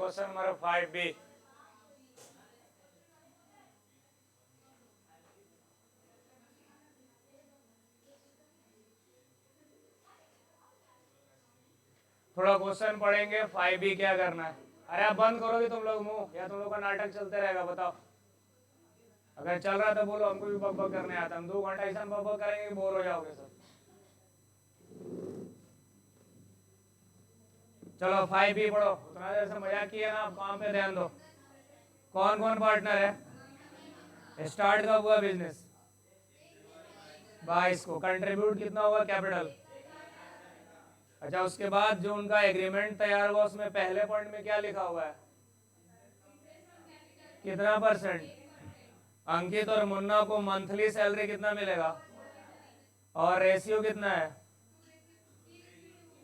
Question number 5B। थोड़ा question पढ़ेंगे 5B क्या करना है। अरे आप बंद करोगे तुम लोग मुंह, या तुम लोग का नाटक चलते रहेगा? बताओ, अगर चल रहा तो बोलो, हमको भी बक बक करने आता। हम 2 घंटा ऐसा बक बक करेंगे, बोर हो जाओगे सब। चलो 5B पढ़ो। उतना देर से मजाक किया ना, आप काम पे ध्यान दो। कौन कौन पार्टनर है? स्टार्ट कब हुआ बिजनेस? 22 को। कंट्रीब्यूट कितना हुआ कैपिटल? अच्छा, उसके बाद जो उनका एग्रीमेंट तैयार हुआ उसमें पहले पॉइंट में क्या लिखा हुआ है? कितना परसेंट? अंकित और मुन्ना को मंथली सैलरी कितना मिलेगा? और रेशियो कितना है?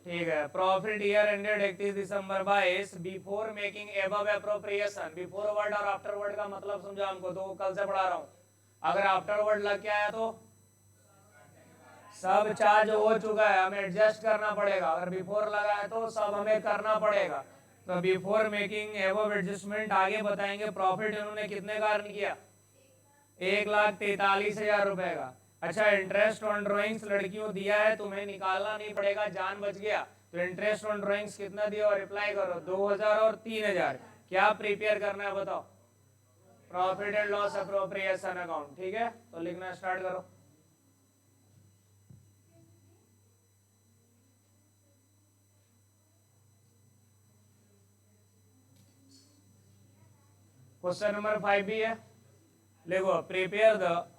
ठीक है। प्रॉफिट ईयर एंडेड 31 दिसंबर 22 before making above appropriation. Before word और आफ्टर वर्ड का मतलब समझो हमको, तो कल से पढ़ा रहा हूं। अगर आफ्टर वर्ड लग के आया तो सब चार्ज हो चुका है, हमें एडजस्ट करना पड़ेगा। अगर बिफोर लगा है तो सब हमें करना पड़ेगा। तो बिफोर मेकिंग एबव एडजस्टमेंट आगे बताएंगे। प्रॉफिट इन्होंने कितने का अर्न किया? 1,43,000 रुपए का। अच्छा, इंटरेस्ट ऑन ड्रॉइंग्स लड़कियों दिया है, तुम्हें निकालना नहीं पड़ेगा, जान बच गया। तो इंटरेस्ट ऑन ड्रॉइंग्स कितना दिया और रिप्लाई करो। 2,000 और 3,000। क्या प्रिपेयर करना है बताओ? Profit and loss appropriation account. ठीक है, तो लिखना स्टार्ट करो। क्वेश्चन नंबर 5B है, लिखो। Prepare the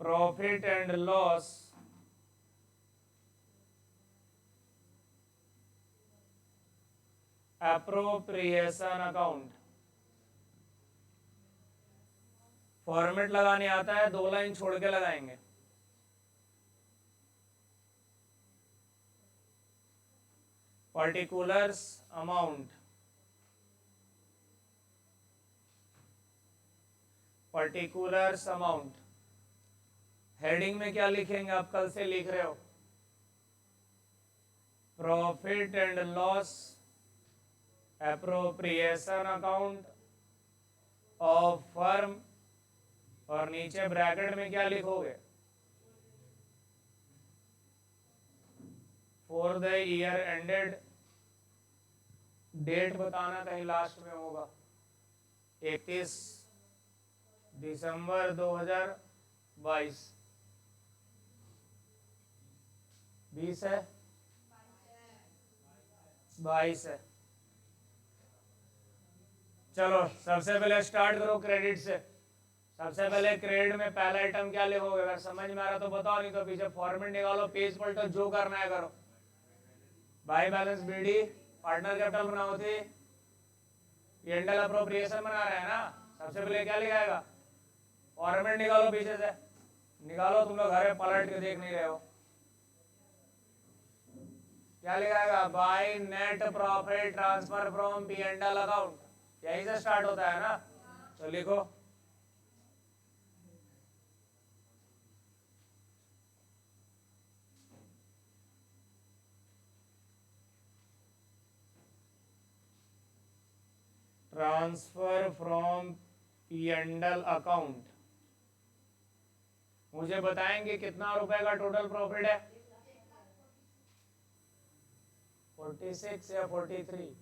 profit and loss appropriation account. Format लगाने आता है, 2 लाइन छोड़ के लगाएंगे। Particulars amount, particulars amount. Heading में क्या लिखेंगे? आप कल से लिख रहे हो। Profit and loss appropriation account of firm, और नीचे ब्रैकेट में क्या लिखोगे? For the year ended. Date बताना, कहीं लास्ट में होगा। 31 दिसंबर 2022। 20 है? 22 है। चलो सबसे पहले स्टार्ट करो क्रेडिट से। सबसे पहले क्रेडिट में पहला आइटम क्या लिखोगे? अगर समझ में आ रहा तो बताओ, नहीं तो पीछे फॉर्मेट निकालो, पेज पलटो, जो करना है करो। By balance BD, partner capital बनाओ थी, एंडल अप्रोप्रिएशन बना रहे हैं ना। सबसे पहले क्या लिखाएगा? फॉर्मेट निकालो, पीछे से निकालो। तुम लोग घर में पलट के देख नहीं रहे हो। क्या लिखाएगा? By net profit transfer from P and L account. यही से स्टार्ट होता है ना, तो लिखो। Transfer from P and L account. मुझे बताएंगे कितना रुपए का टोटल प्रॉफिट है? 46 या 43?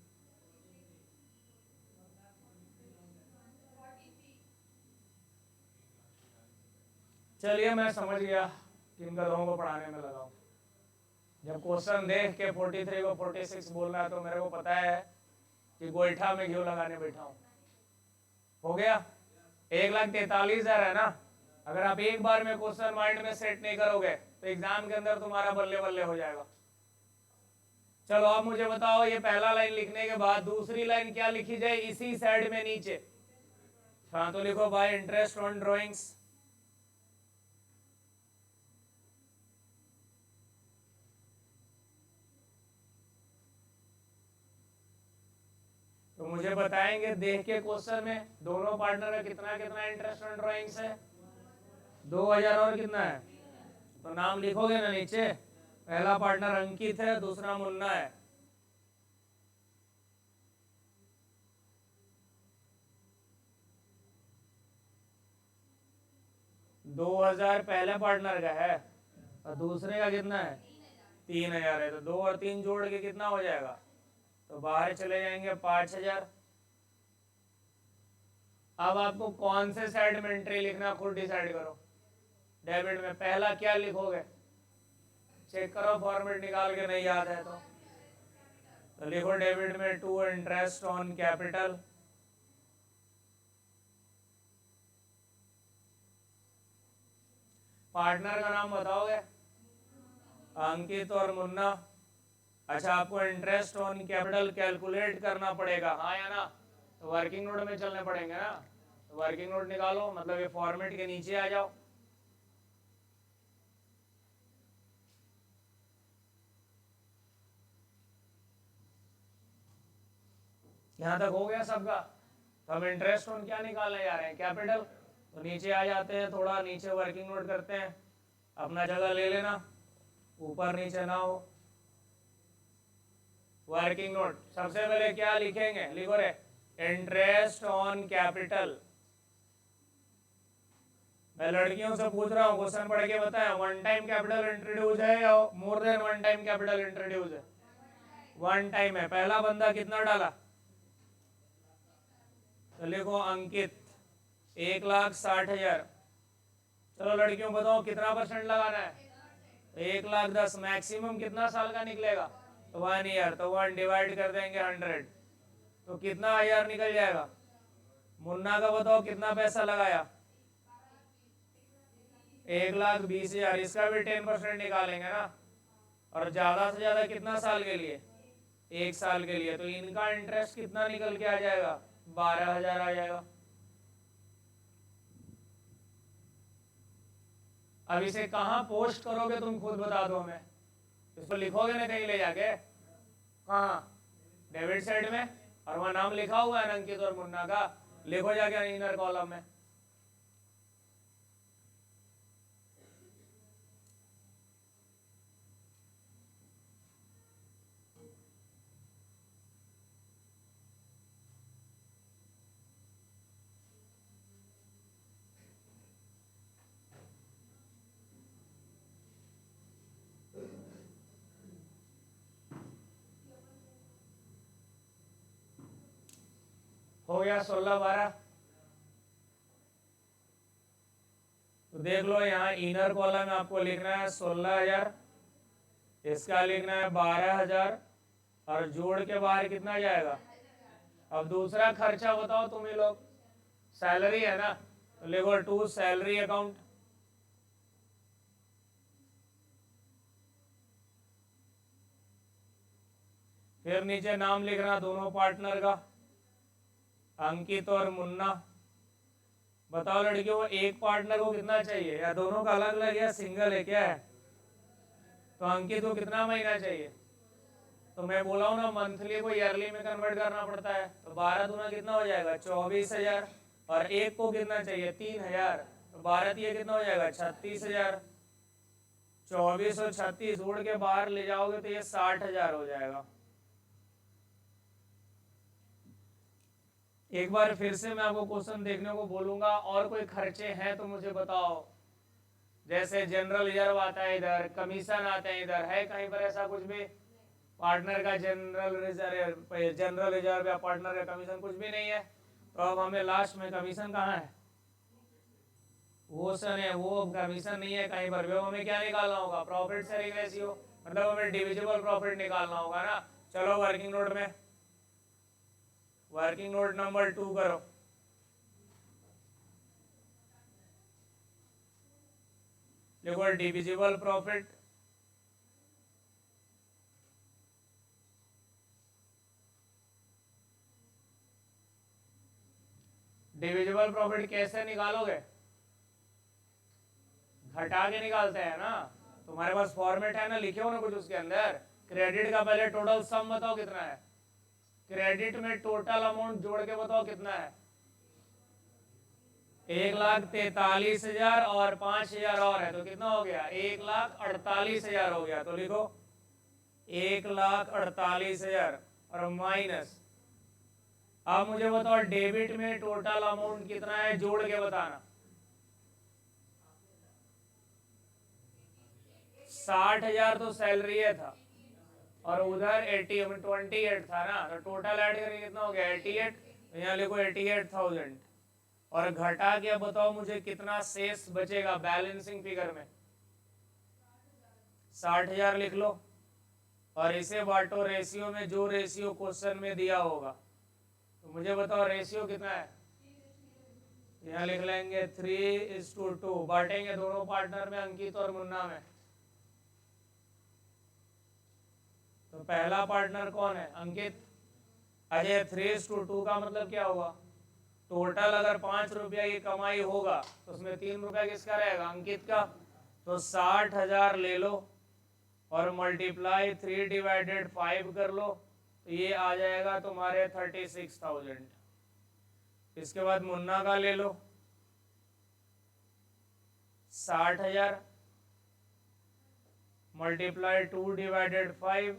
चलिए, मैं समझ गया किन गधों को पढ़ाने में लगाऊं। जब क्वेश्चन देख के 43 को 46 बोलना है तो मेरे को पता है कि गोईठा में घी लगाने बैठा हूं। हो गया? 1,43,000 है ना। अगर आप एक बार में क्वेश्चन माइंड में सेट नहीं करोगे तो एग्जाम के अंदर तुम्हारा बल्ले बल्ले हो जाएगा। चलो अब मुझे बताओ, ये पहला लाइन लिखने के बाद दूसरी लाइन क्या लिखी जाए इसी साइड में नीचे? हाँ, तो लिखो बाय इंटरेस्ट ऑन ड्रॉइंग्स। तो मुझे बताएंगे देख के क्वेश्चन में दोनों पार्टनर का कितना कितना इंटरेस्ट ऑन ड्रॉइंग्स है? 2,000 और कितना है? तो नाम लिखोगे ना नीचे, पहला पार्टनर अंकित है, दूसरा मुन्ना है। 2000 पहले पार्टनर का है और दूसरे का कितना है 3000 है, तो 2 और 3 जोड़ के कितना हो जाएगा, तो बाहर चले जाएंगे 5000। अब आपको कौन से साइड में एंट्री लिखना खुद डिसाइड करो। डेबिट में पहला क्या लिखोगे, चेक करो फॉर्मेट निकाल के, नहीं याद है तो लिखो डेबिट में to interest on capital, partner का नाम बताओगे, अंकित और मुन्ना। अच्छा, आपको इंटरेस्ट ऑन कैपिटल कैलकुलेट करना पड़ेगा, हाँ या ना, तो वर्किंग नोट में चलने पड़ेंगे ना, तो वर्किंग नोट निकालो, मतलब ये फॉर्मेट के नीचे आ जाओ। यहां तक हो गया सबका। तो हम इंटरेस्ट ऑन क्या निकालने जा रहे हैं, कैपिटल, तो नीचे आ जाते हैं, थोड़ा नीचे वर्किंग नोट करते हैं, अपना जगह ले लेना, ऊपर नीचे ना हो। वर्किंग नोट सबसे पहले क्या लिखेंगे, लिखो रे इंटरेस्ट ऑन कैपिटल। मैं लड़कियों से पूछ रहा हूँ, क्वेश्चन पढ़ के बताएं, वन टाइम कैपिटल इंट्रोड्यूस है या more than one time capital introduce है? वन टाइम है। पहला बंदा कितना डाला, तो लिखो अंकित 1,60,000। चलो लड़कियों बताओ कितना परसेंट लगाना है, 1,10,000। मैक्सिमम कितना साल का निकलेगा, 1 ईयर, तो 1 डिवाइड कर देंगे 100, तो कितना हजार निकल जाएगा। मुन्ना का बताओ कितना पैसा लगाया, 1,20,000। इसका भी 10% निकालेंगे ना, और ज्यादा से ज्यादा कितना साल के लिए, 1 साल के लिए, तो इनका इंटरेस्ट कितना निकल के आ जाएगा, 12,000 आ जाएगा। अब इसे कहाँ पोस्ट करोगे तुम खुद बता दो हमें, इसको लिखोगे ना कहीं ले जाके, कहाँ, डेबिट साइड में, और वहां नाम लिखा हुआ है अंकित और मुन्ना का, लिखो जाके इनर कॉलम में। हो गया 16-12। तो देख लो यहाँ इनर कॉलम में आपको लिखना है 16,000, इसका लिखना है 12,000, और जोड़ के बाहर कितना जाएगा। अब दूसरा खर्चा बताओ तुम ही लोग, सैलरी है ना, तो लिखो टू सैलरी अकाउंट। फिर नीचे नाम लिखना दोनों पार्टनर का, अंकित और मुन्ना। बताओ लड़कियों को एक पार्टनर को कितना चाहिए, या दोनों का अलग अलग या सिंगल है, क्या है। तो अंकित को कितना महीना चाहिए, तो मैं बोला हूं ना मंथली को ईयरली में कन्वर्ट करना पड़ता है, तो 12 दूना कितना हो जाएगा 24,000, और एक को कितना चाहिए 3,000, तो 12 ये कितना हो जाएगा 36,000। 24 और 36 जोड़ के बाहर ले जाओगे तो ये 60,000 हो जाएगा। एक बार फिर से मैं आपको क्वेश्चन देखने को बोलूंगा, और कोई खर्चे हैं तो मुझे बताओ। जैसे जनरल रिजर्व आता है इधर, कमीशन आते हैं इधर, है कहीं पर ऐसा कुछ भी, पार्टनर का जनरल रिजर्व या पार्टनर का कमीशन कुछ भी नहीं है। तो अब हमें लास्ट में कमीशन कहाँ है, वो सन है, वो कमीशन नहीं है कहीं पर भी। हमें क्या निकालना होगा, प्रॉफिट शेयरिंग रेशियो, मतलब हमें डिविजिबल प्रॉफिट निकालना होगा ना। चलो वर्किंग नोट में, वर्किंग नोट नंबर 2 करो। देखो डिविजिबल प्रॉफिट, डिविजिबल प्रॉफिट कैसे निकालोगे, घटा के निकालते हैं ना। तुम्हारे पास फॉर्मेट है ना, लिखे हो ना कुछ उसके अंदर। क्रेडिट का पहले टोटल सम बताओ कितना है, क्रेडिट में टोटल अमाउंट जोड़ के बताओ कितना है, 1,43,000 और 5,000 और है तो कितना हो गया? 1,48,000 हो गया। तो लिखो 1,48,000 और माइनस। अब मुझे बताओ डेबिट में टोटल अमाउंट कितना है, जोड़ के बताना। 60,000 तो सैलरी था और उधर 28 था ना, तो टोटल ऐड करके कितना हो गया? 88। तो यहाँ लिखो 88,000 और घटा के बताओ मुझे कितना शेष बचेगा बैलेंसिंग फिगर में। 60,000 लिख लो और इसे बांटो रेशियो में, जो रेशियो क्वेश्चन में दिया होगा। तो मुझे बताओ रेशियो कितना है? यहाँ लिख लेंगे 3:2। बांटेंगे दोनों पार्टनर में, अंकित और मुन्ना में। तो पहला पार्टनर कौन है? अंकित। अजय 3:2 का मतलब क्या होगा? टोटल अगर 5 रुपया की कमाई होगा तो उसमें 3 रुपया किसका रहेगा? अंकित का। तो 60,000 ले लो और मल्टीप्लाई 3/5 कर लो, तो ये आ जाएगा तुम्हारे 36,000। इसके बाद मुन्ना का ले लो 60,000 मल्टीप्लाई 2/5,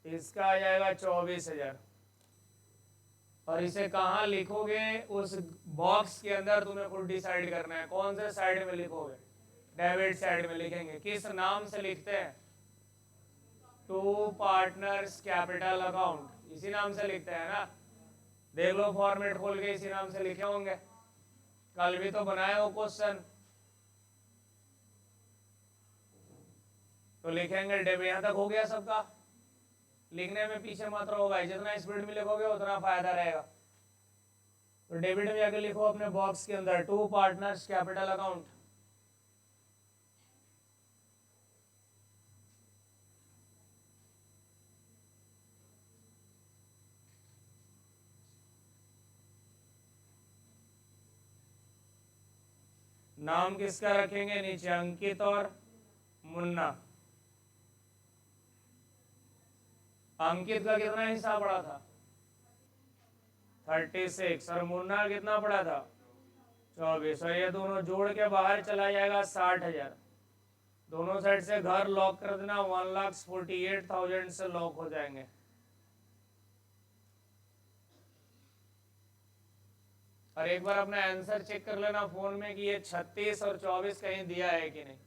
इसका आ जाएगा 24,000। और इसे कहाँ लिखोगे? उस बॉक्स के अंदर तुम्हें खुद डिसाइड करना है कौन से साइड में लिखोगे। डेबिट साइड में लिखेंगे। किस नाम से लिखते हैं? टू पार्टनर्स कैपिटल अकाउंट, इसी नाम से लिखते हैं ना। देख लो फॉर्मेट खोल के, इसी नाम से लिखे होंगे, कल भी तो बनाए हो क्वेश्चन। तो लिखेंगे डेबिट। यहां तक हो गया सबका? लिखने में पीछे मात्र होगा, जितना स्पीड में लिखोगे उतना फायदा रहेगा। तो डेबिट में जाकर लिखो अपने बॉक्स के अंदर टू पार्टनर्स कैपिटल अकाउंट। नाम किसका रखेंगे? नीचे अंकित और मुन्ना। अंकित का कितना हिस्सा पड़ा था? 36। और मुन्ना कितना पड़ा था? 24। और ये दोनों जोड़ के बाहर चला जाएगा 60,000। दोनों साइड से घर लॉक कर देना, 1,48,000 से लॉक हो जाएंगे। और एक बार अपना आंसर चेक कर लेना फोन में कि ये 36 और 24 कहीं दिया है कि नहीं।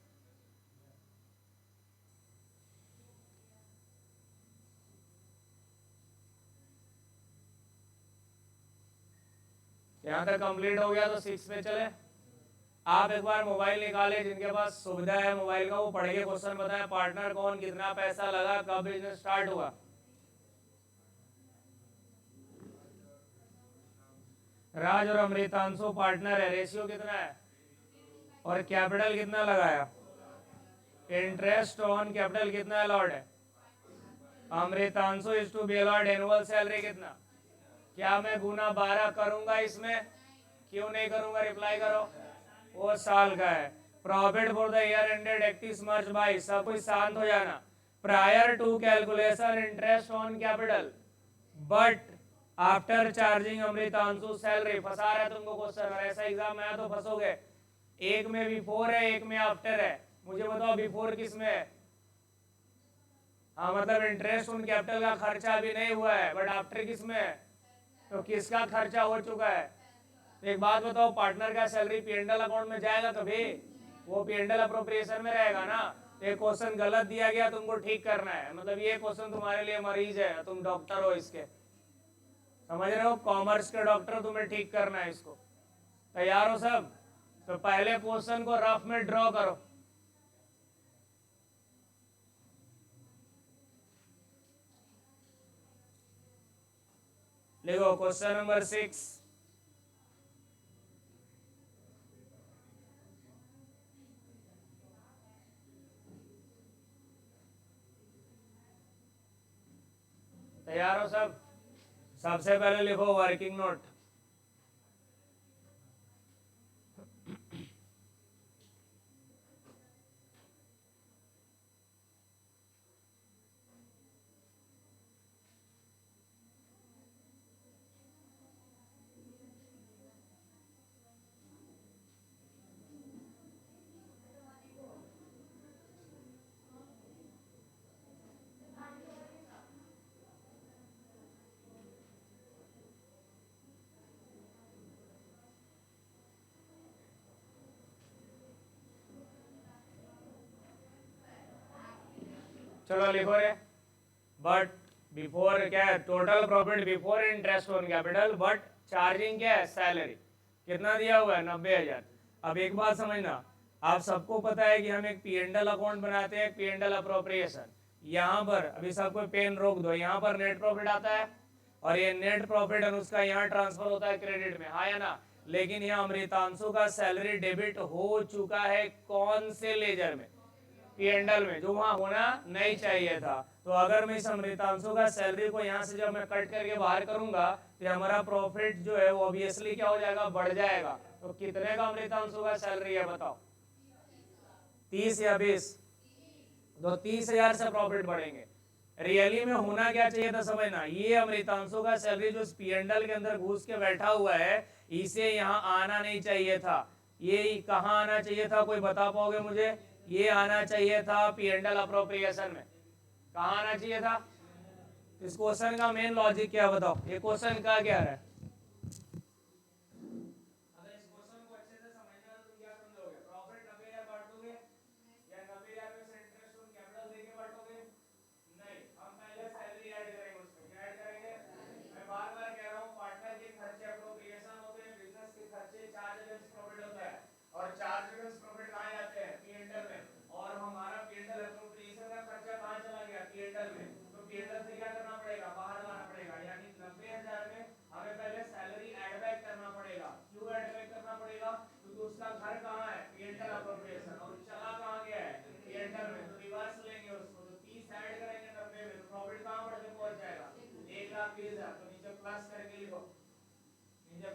यहां तक कंप्लीट हो गया तो 6 पे चले। आप एक बार मोबाइल निकाले, जिनके पास सुविधा है मोबाइल का वो पढ़ के क्वेश्चन बताएं। पार्टनर कौन, कितना पैसा लगा, कब बिजनेस स्टार्ट हुआ? राज और अमृतांशु पार्टनर है। रेशियो कितना है और कैपिटल कितना लगाया? इंटरेस्ट ऑन कैपिटल कितना अलाउड है? Amritanshu is to be allowed annual salary कितना? क्या मैं गुना 12 करूंगा इसमें? क्यों नहीं करूंगा? रिप्लाई करो। वो साल का है। Profit for the year ended 31 March 22। सब कुछ शांत हो जाना। Prior to calculation interest on capital but after charging Amritanshu salary. फंसा रहा है तुमको क्वेश्चन, और ऐसा एग्जाम में आया तो फंसोगे। एक में बिफोर है, एक में आफ्टर है। मुझे बताओ बिफोर किस में है? हाँ, मतलब इंटरेस्ट ऑन कैपिटल का खर्चा भी नहीं हुआ है, बट आफ्टर किस में है? तो किसका खर्चा हो चुका है? तो एक बात बताओ, पार्टनर का सैलरी पीएनडल अकाउंट में जाएगा कभी? वो पीएनडल अप्रोप्रिएशन में रहेगा ना। तो एक क्वेश्चन गलत दिया गया, तुमको ठीक करना है। मतलब ये क्वेश्चन तुम्हारे लिए मरीज है, तुम डॉक्टर हो इसके, समझ रहे हो? कॉमर्स के डॉक्टर, तुम्हें ठीक करना है इसको। तैयार हो सब? तो पहले क्वेश्चन को रफ में ड्रॉ करो। लिखो क्वेश्चन नंबर 6। तैयार हो सब? सबसे पहले लिखो वर्किंग नोट। चलो लिखो रे, बट बिफोर क्या है, total profit before interest on capital, but charging क्या है, सैलरी। कितना दिया हुआ है, 90,000। अब एक बात समझना, आप सबको पता है कि हम एक P&L अकाउंट बनाते हैं, P&L अप्रोप्रिएशन। यहाँ पर अभी सबको पेन रोक दो, यहाँ पर नेट प्रॉफिट आता है और ये नेट प्रॉफिट उसका यहाँ ट्रांसफर होता है क्रेडिट में, हाँ या ना। लेकिन यहाँ अमृतांशु का सैलरी डेबिट हो चुका है कौन से लेजर में, P&L में, जो वहां होना नहीं चाहिए था। तो अगर मैं इस अमृतांशु का सैलरी को यहाँ से जब मैं कट करके बाहर करूंगा तो हमारा प्रॉफिट जो है वो ऑब्वियसली क्या हो जाएगा, बढ़ जाएगा। तो कितने का अमृतांशु का सैलरी है बताओ, 30 या 20? तो 30,000 से प्रॉफिट बढ़ेंगे। रियली में होना क्या चाहिए था समझना, ये अमृतांशु का सैलरी जो P&L के अंदर घुस के बैठा हुआ है, इसे यहाँ आना नहीं चाहिए था। ये कहाँ आना चाहिए था, कोई बता पाओगे मुझे? ये आना चाहिए था P&L अप्रोप्रिएशन में। कहाँ आना चाहिए था? इस क्वेश्चन का मेन लॉजिक क्या बताओ, ये क्वेश्चन का क्या है?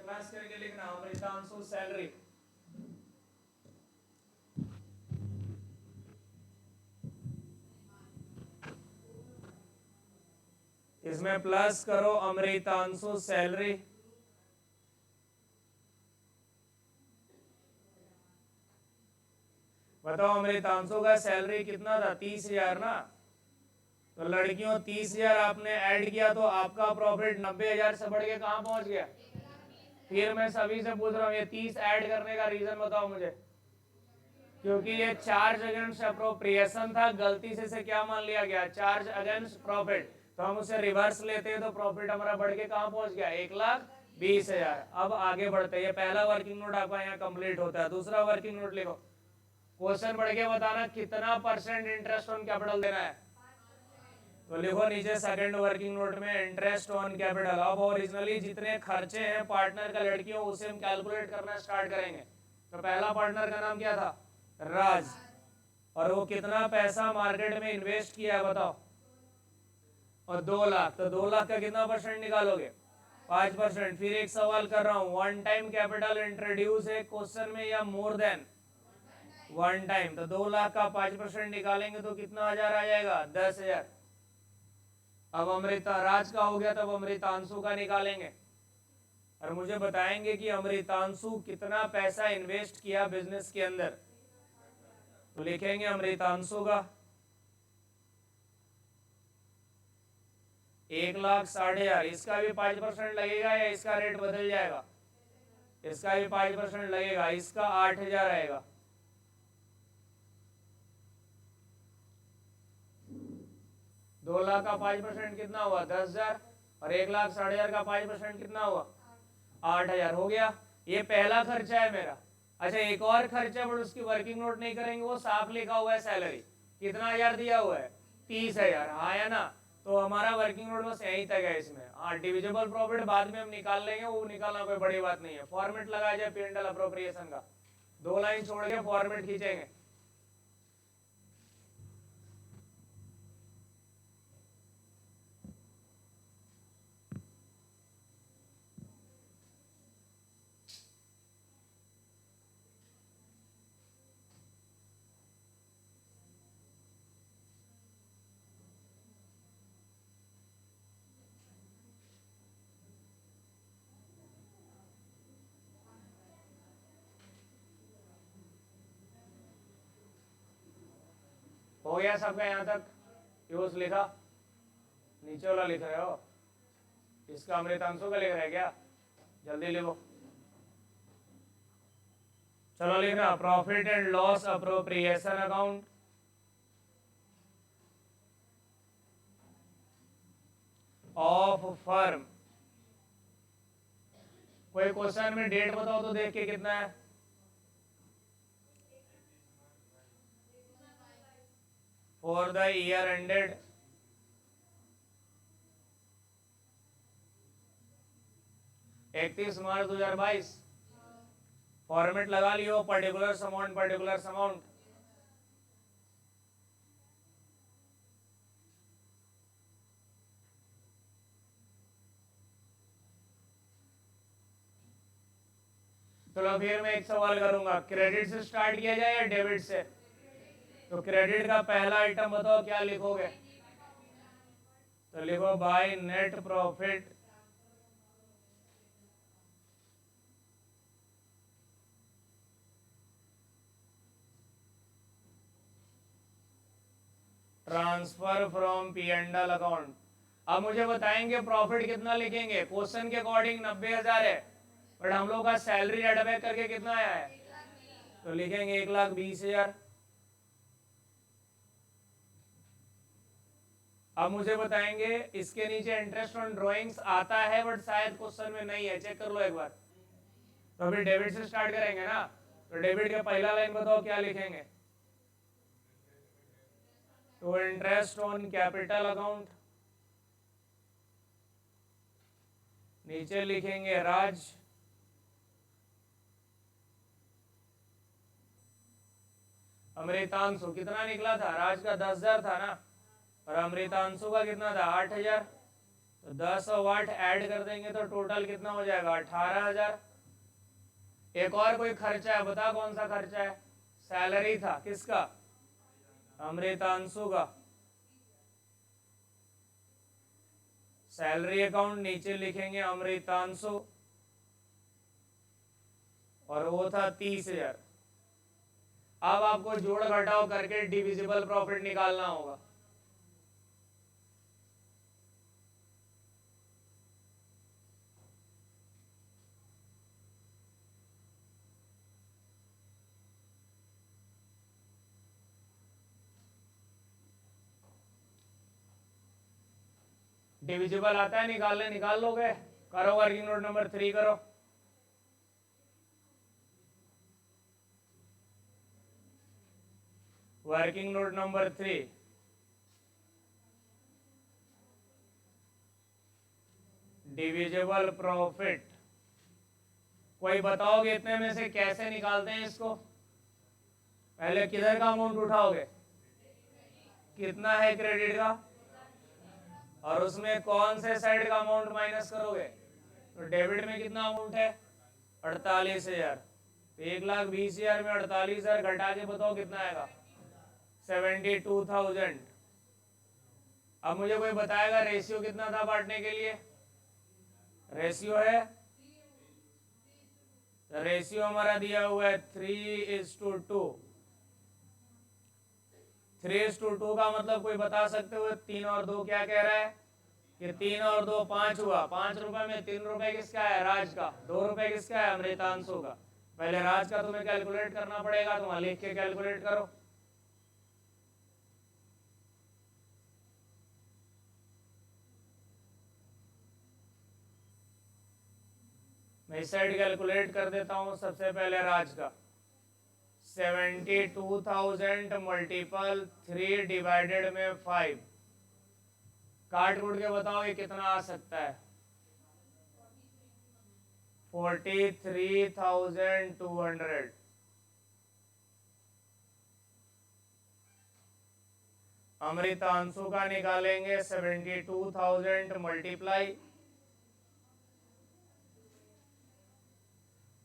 प्लस करके लिखना अमृतांशु सैलरी। इसमें प्लस करो अमृतांशु सैलरी। बताओ अमृतांशु का सैलरी कितना था, 30,000 ना। तो लड़कियों 30,000 आपने ऐड किया तो आपका प्रॉफिट 90,000 से बढ़ के कहां पहुंच गया? फिर मैं सभी से पूछ रहा हूँ, ये 30 ऐड करने का रीजन बताओ मुझे। क्योंकि ये चार्ज अगेंस्ट अप्रोप्रिएशन था, गलती से क्या मान लिया गया, चार्ज अगेंस्ट प्रॉफिट। तो हम उसे रिवर्स लेते हैं तो प्रॉफिट हमारा बढ़ के कहां पहुंच गया, 1,20,000। अब आगे बढ़ते हैं, ये पहला वर्किंग नोट आपका यहाँ कंप्लीट होता है। दूसरा वर्किंग नोट लिखो, क्वेश्चन पढ़ के बताना कितना % इंटरेस्ट ऑन कैपिटल देना है। तो लिखो नीचे सेकंड वर्किंग नोट में इंटरेस्ट ऑन कैपिटल। अब ओरिजिनली जितने खर्चे हैं पार्टनर का लड़कियों, उसे हम कैलकुलेट करना स्टार्ट करेंगे। तो पहला पार्टनर का नाम क्या था, राज, और वो कितना पैसा मार्केट में इन्वेस्ट किया है बताओ, और 2 लाख। तो 2 लाख का कितना % निकालोगे, 5%। फिर एक सवाल कर रहा हूं, वन टाइम कैपिटल इंट्रोड्यूस है क्वेश्चन में या मोर देन वन टाइम? तो 2 लाख का 5% निकालेंगे तो कितना हजार आ जाएगा, 10,000। अब अमृता राज का हो गया, तब अमृतांशु का निकालेंगे और मुझे बताएंगे कि अमृतांशु कितना पैसा इन्वेस्ट किया बिजनेस के अंदर। तो लिखेंगे अमृतांशु का 1,60,000। इसका भी 5% लगेगा या इसका रेट बदल जाएगा? इसका भी 5% लगेगा, इसका 8,000 आएगा। दो लाख का 5% कितना हुआ, 10,000, और 1,60,000 का 5% कितना हुआ, 8,000 हो गया। ये पहला खर्चा है मेरा। अच्छा एक और खर्चा बट उसकी वर्किंग नोट नहीं करेंगे, वो साफ लिखा हुआ है सैलरी। कितना हजार दिया हुआ है, 30,000, हाँ या ना। तो हमारा वर्किंग नोट बस यहीं तक है इसमें। हाँ डिविजिबल प्रॉफिट बाद में हम निकाल लेंगे, वो निकालना कोई बड़ी बात नहीं है। फॉर्मेट लगाया जाए P&L अप्रोप्रिएशन का, 2 लाइन छोड़ के फॉर्मेट खींचेंगे। हो गया सबका यहाँ तक? यूज लिखा, नीचे वाला लिख रहे हो, इसका अमृतांशु का लिख रहे क्या? जल्दी लिखो, चलो लिखना profit and loss appropriation account. Of firm. कोई क्वेश्चन में डेट बताओ तो देख के कितना है। For the year ended 31 March 2022। Format लगा लियो, पर्टिकुलर अमाउंट पर्टिकुलर अमाउंट। चलो फिर मैं एक सवाल करूंगा, क्रेडिट से स्टार्ट किया जाए या डेबिट से? तो क्रेडिट का पहला आइटम बताओ क्या लिखोगे? तो लिखो by net profit transfer from P and L account. अब मुझे बताएंगे प्रॉफिट कितना लिखेंगे? क्वेश्चन के अकॉर्डिंग 90,000 है, बट हम लोग का सैलरी एड बैक करके कितना आया है? तो लिखेंगे 1,20,000। अब मुझे बताएंगे इसके नीचे इंटरेस्ट ऑन ड्रॉइंग्स आता है, बट शायद क्वेश्चन में नहीं है, चेक कर लो एक बार। तो अभी डेबिट से स्टार्ट करेंगे ना, तो डेबिट का पहला लाइन बताओ क्या लिखेंगे? तो इंटरेस्ट ऑन कैपिटल अकाउंट, नीचे लिखेंगे राज। अमृतांशु कितना निकला था? राज का 10,000 था ना, और अमृतांशु का कितना था? 8,000। तो 10 और 8 ऐड कर देंगे तो टोटल कितना हो जाएगा? 18,000। एक और कोई खर्चा है, बता कौन सा खर्चा है? सैलरी था, किसका? अमृतांशु का। सैलरी अकाउंट नीचे लिखेंगे अमृतांशु, और वो था 30,000। अब आपको जोड़ घटाव करके डिविजिबल प्रॉफिट निकालना होगा। डिविजिबल आता है निकालने? निकाल लोगे? करो वर्किंग नोट नंबर 3 करो। Working note number 3, divisible profit. कोई बताओगे इतने में से कैसे निकालते हैं इसको? पहले किधर का अमाउंट उठाओगे? कितना है क्रेडिट का, और उसमें कौन से साइड का अमाउंट माइनस करोगे? तो डेबिट में कितना अमाउंट है? 48,000। तो 1,20,000 में 48,000 घटा के बताओ कितना आएगा? 72,000। अब मुझे कोई बताएगा रेशियो कितना था बांटने के लिए? रेशियो है, रेशियो हमारा दिया हुआ है 3:2। 3:2 का मतलब कोई बता सकते हो? 3 और 2 क्या कह रहा है? कि 3 और 2 5 हुआ। 5 रुपए में 3 रुपए किसका है? राज का। 2 रुपए किसका है? अमृतांशु का। पहले राज का तुम्हें कैलकुलेट करना पड़ेगा, तो वहां लिख के कैलकुलेट करो। मैं इस साइड कैलकुलेट कर देता हूं। सबसे पहले राज का 72,000 मल्टीपल 3 डिवाइडेड में 5। काट कूट के बताओ ये कितना आ सकता है? 43,200। अमृतांशु का निकालेंगे 72,000 मल्टीप्लाई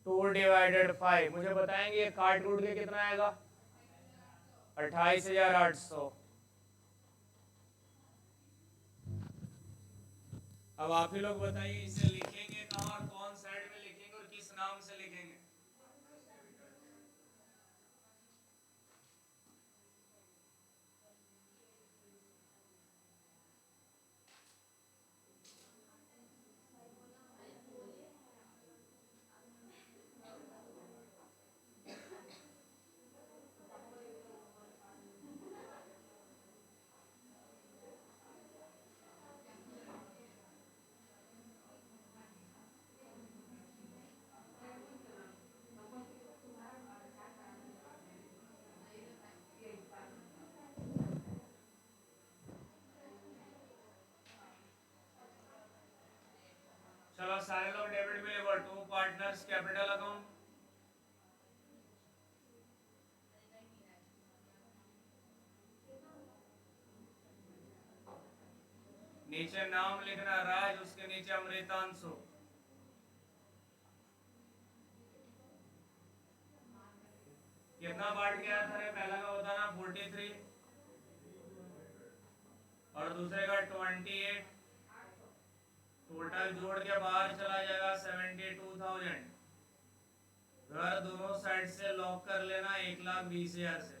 2 डिवाइडेड 5। मुझे बताएंगे ये काट कूट के कितना आएगा? 28,800। अब आप ही लोग बताइए इसे लिखेंगे कहाँ और कौन साइड में लिखेंगे और किस नाम से लिखेंगे? सारे लोग डेबिट में labour, to partners capital account. नीचे नाम लिखना राज, उसके नीचे अमृतांशु। कितना पार्ट किया था? पहला का होता ना 43 और दूसरे का 28। टोटल जोड़ के बाहर चला जाएगा 72,000। घर दोनों साइड से लॉक कर लेना 1,20,000 से।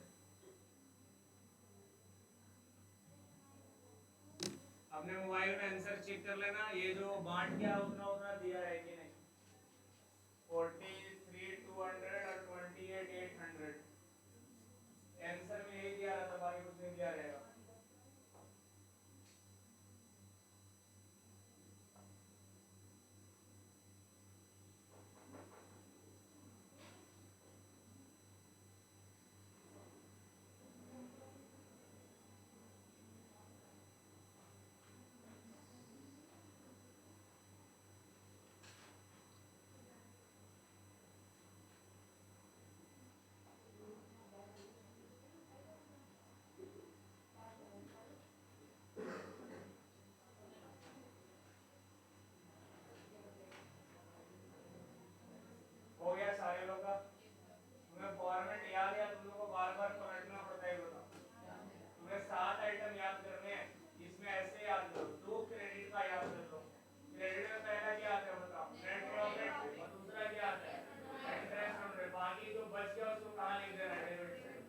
अपने मोबाइल में आंसर चेक कर लेना, ये जो बांट के उतना उतना दिया है कि नहीं। 43,200 और 28,800 आंसर में यही दिया रहता, बाकी कुछ नहीं दिया रहेगा। हो गया सारे लोग का? तुम्हें फॉर्मेट याद है? तुम लोग को बार बार पलटना पड़ता है। बताओ, तुम्हें 7 आइटम याद करने हैं, इसमें ऐसे याद करो। 2 क्रेडिट का याद कर लो। क्रेडिट में पहला क्या आता है बताओ? Net profit. और दूसरा क्या आता है? Interest on rate. बाकी जो बच गया उसको कहाँ लिख देना? Debit side.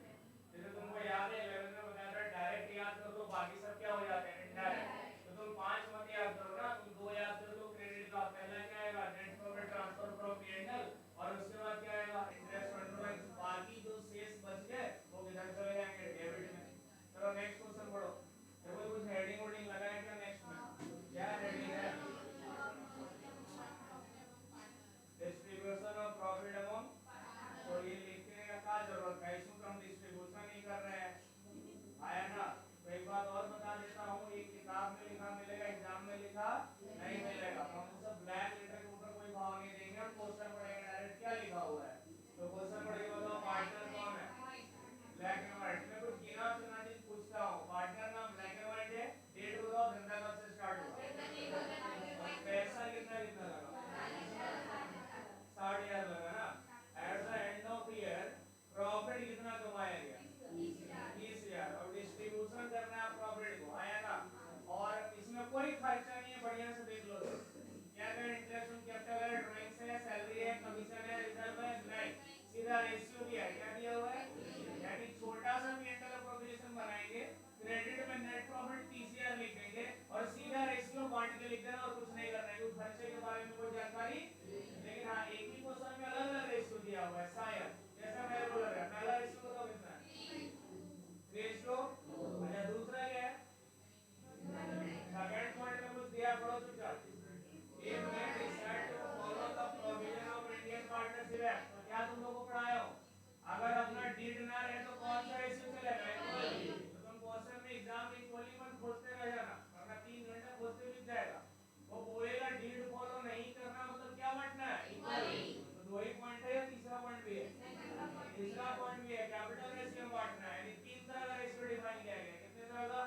जैसे तुमको याद है 11 में बताया था डायरेक्ट याद कर दो, बाकी सब क्या हो जाते हैं? इनडायरेक्ट। तो तुम 5 मत याद करो ना, तुम 2 याद कर दो क्रेडिट का। पहला क्या आएगा? Net profit transfer from P&L, और उसके बाद क्या आएगा? Interest on rate. बाकी जो शेष बच गए वो किधर चले जाएंगे? डेबिट में। चलो नेक्स्ट क्वेश्चन पढ़ो। देखो कुछ हेडिंग वोडिंग लगा है क्या नेक्स्ट में? क्या हेडिंग है? Distribution of profit among. तो ये लिखने का क्या जरूरत है? इसमें तो हम डिस्ट्रीब्यूशन ही कर रहे हैं, आया ना? तो एक बात और बता देता हूँ, ये किताब में लिखा मिलेगा, एग्जाम में लिखा नहीं मिलेगा। तो हम सब ब्लैक लेटर के ऊपर कोई भाव नहीं देंगे, हम क्वेश्चन पढ़ेंगे डायरेक्ट क्या लिखा हुआ है। तो क्वेश्चन पढ़ के बताओ पार्टनर कौन है? ब्लैक एंड व्हाइट में कुछ गिना चुना चीज पूछता हूँ। पार्टनर नाम ब्लैक एंड व्हाइट है। डेट बताओ, धंधा कब से स्टार्ट हुआ? पैसा कितना कितना लगा? 60,000 लगा ना। At the end of year profit कितना कमाया गया? 30,000। और डिस्ट्रीब्यूशन करना है प्रॉफिट को, आया ना? और इसमें कोई खर्चा नहीं है, बढ़िया से देख लो। क्या क्या इंटरेस्ट ऑन कैपिटल है, ड्राइंग्स है, सैलरी है, कमीशन है, रिजर्व है? नहीं, सीधा रेशियो दिया है। क्या दिया हुआ है? यानी छोटा सा P&L अप्रोप्रिएशन बनाएंगे, क्रेडिट में नेट प्रॉफिट 30,000 लिख देंगे और सीधा रेशियो बांट के लिख देना, और कुछ नहीं करना है, क्योंकि खर्चे के बारे में कोई जानकारी। लेकिन हाँ, एक ही क्वेश्चन में अलग अलग रेशियो दिया हुआ है शायद, जैसा मेरे को लग रहा है। पहला रेशियो बताओ कितना है? रेशियो। अच्छा, दूसरा क्या है? सेकंड पॉइंट में कुछ दिया, पढ़ो चुपचाप। If they decide to follow the provision of Indian Partnership Act, तो क्या तुम लोगों को पढ़ाया हो? अगर अपना डीड ना रहे तो कौन सा रेशियो चलेगा? इक्वली। तो तुम क्वेश्चन में एग्जाम इक्वली मत खोजते रह जाना, वरना 3 घंटा खोजते बीत जाएगा। वो बोलेगा डीड फॉलो नहीं करना मतलब क्या बांटना है? इक्वली। तो 2 ही पॉइंट है या तीसरा पॉइंट भी है? तीसरा पॉइंट भी है, कैपिटल रेशियो में बांटना है। यानी 3 तरह का रेशियो डिफाइन किया गया है। कितने तरह का?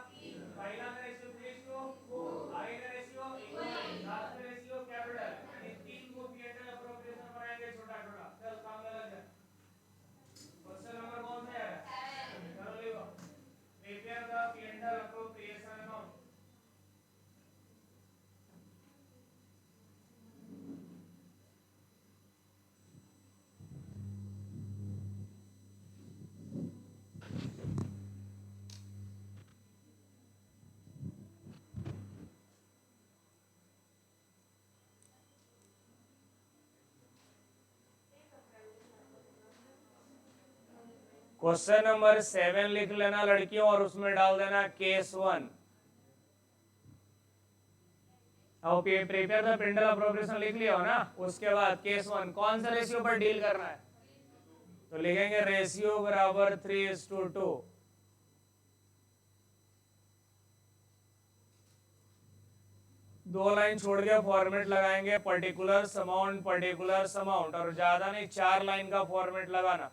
पहला का रेशियो 3:4, आगे का रेशियो इक्वली, लास्ट का रेशियो कैपिटल। यानी 3 को P&L अप्रोप्रिएशन बनाएंगे छोटा छोटा। चल काम में लग जा। क्वेश्चन नंबर कौन सा है? चलो लिखो, prepare the P&L appropriation amount. Question number 7 लिख लेना लड़कियों, और उसमें डाल देना केस 1। अब प्रिपेयर द P&L अप्रोप्रिएशन लिख लिया हो ना, उसके बाद केस 1 कौन सा रेशियो पर डील करना है? तो लिखेंगे रेशियो बराबर 3:2। दो लाइन छोड़ के फॉर्मेट लगाएंगे, पर्टिकुलर्स अमाउंट, और ज्यादा नहीं 4 लाइन का फॉर्मेट लगाना।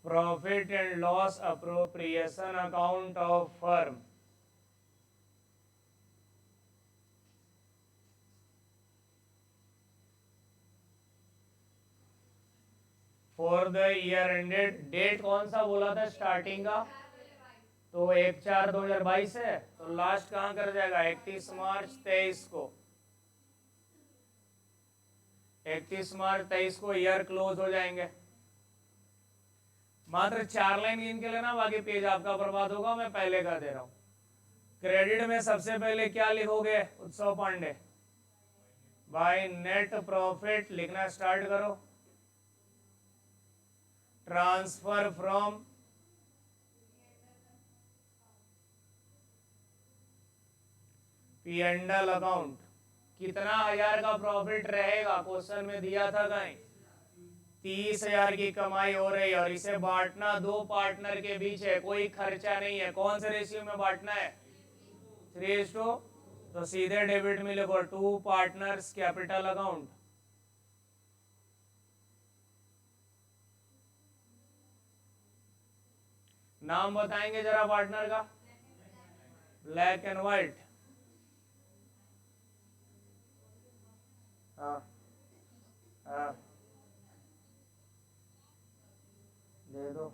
Profit and loss appropriation account of firm for the year ended, date कौन सा बोला था स्टार्टिंग का? तो 1/4/2022 है, तो लास्ट कहाँ कर जाएगा? 31 मार्च 23 को। 31 मार्च 23 को ईयर क्लोज हो जाएंगे। मात्र 4 लाइन गिन के लेना, बाकी पेज आपका बर्बाद होगा, मैं पहले का दे रहा हूं। क्रेडिट में सबसे पहले क्या लिखोगे उत्सव पांडे? बाय नेट प्रॉफिट लिखना स्टार्ट करो। Transfer from P&L account. कितना 1000 का प्रॉफिट रहेगा? क्वेश्चन में दिया था कहीं 30,000 की कमाई हो रही है, और इसे बांटना 2 पार्टनर के बीच है, कोई खर्चा नहीं है। कौन से रेशियो में बांटना है? 3:2। तो सीधे डेबिट में लिखो 2 पार्टनर्स कैपिटल अकाउंट। नाम बताएंगे जरा पार्टनर का? Black and white. हाँ हाँ दे दो,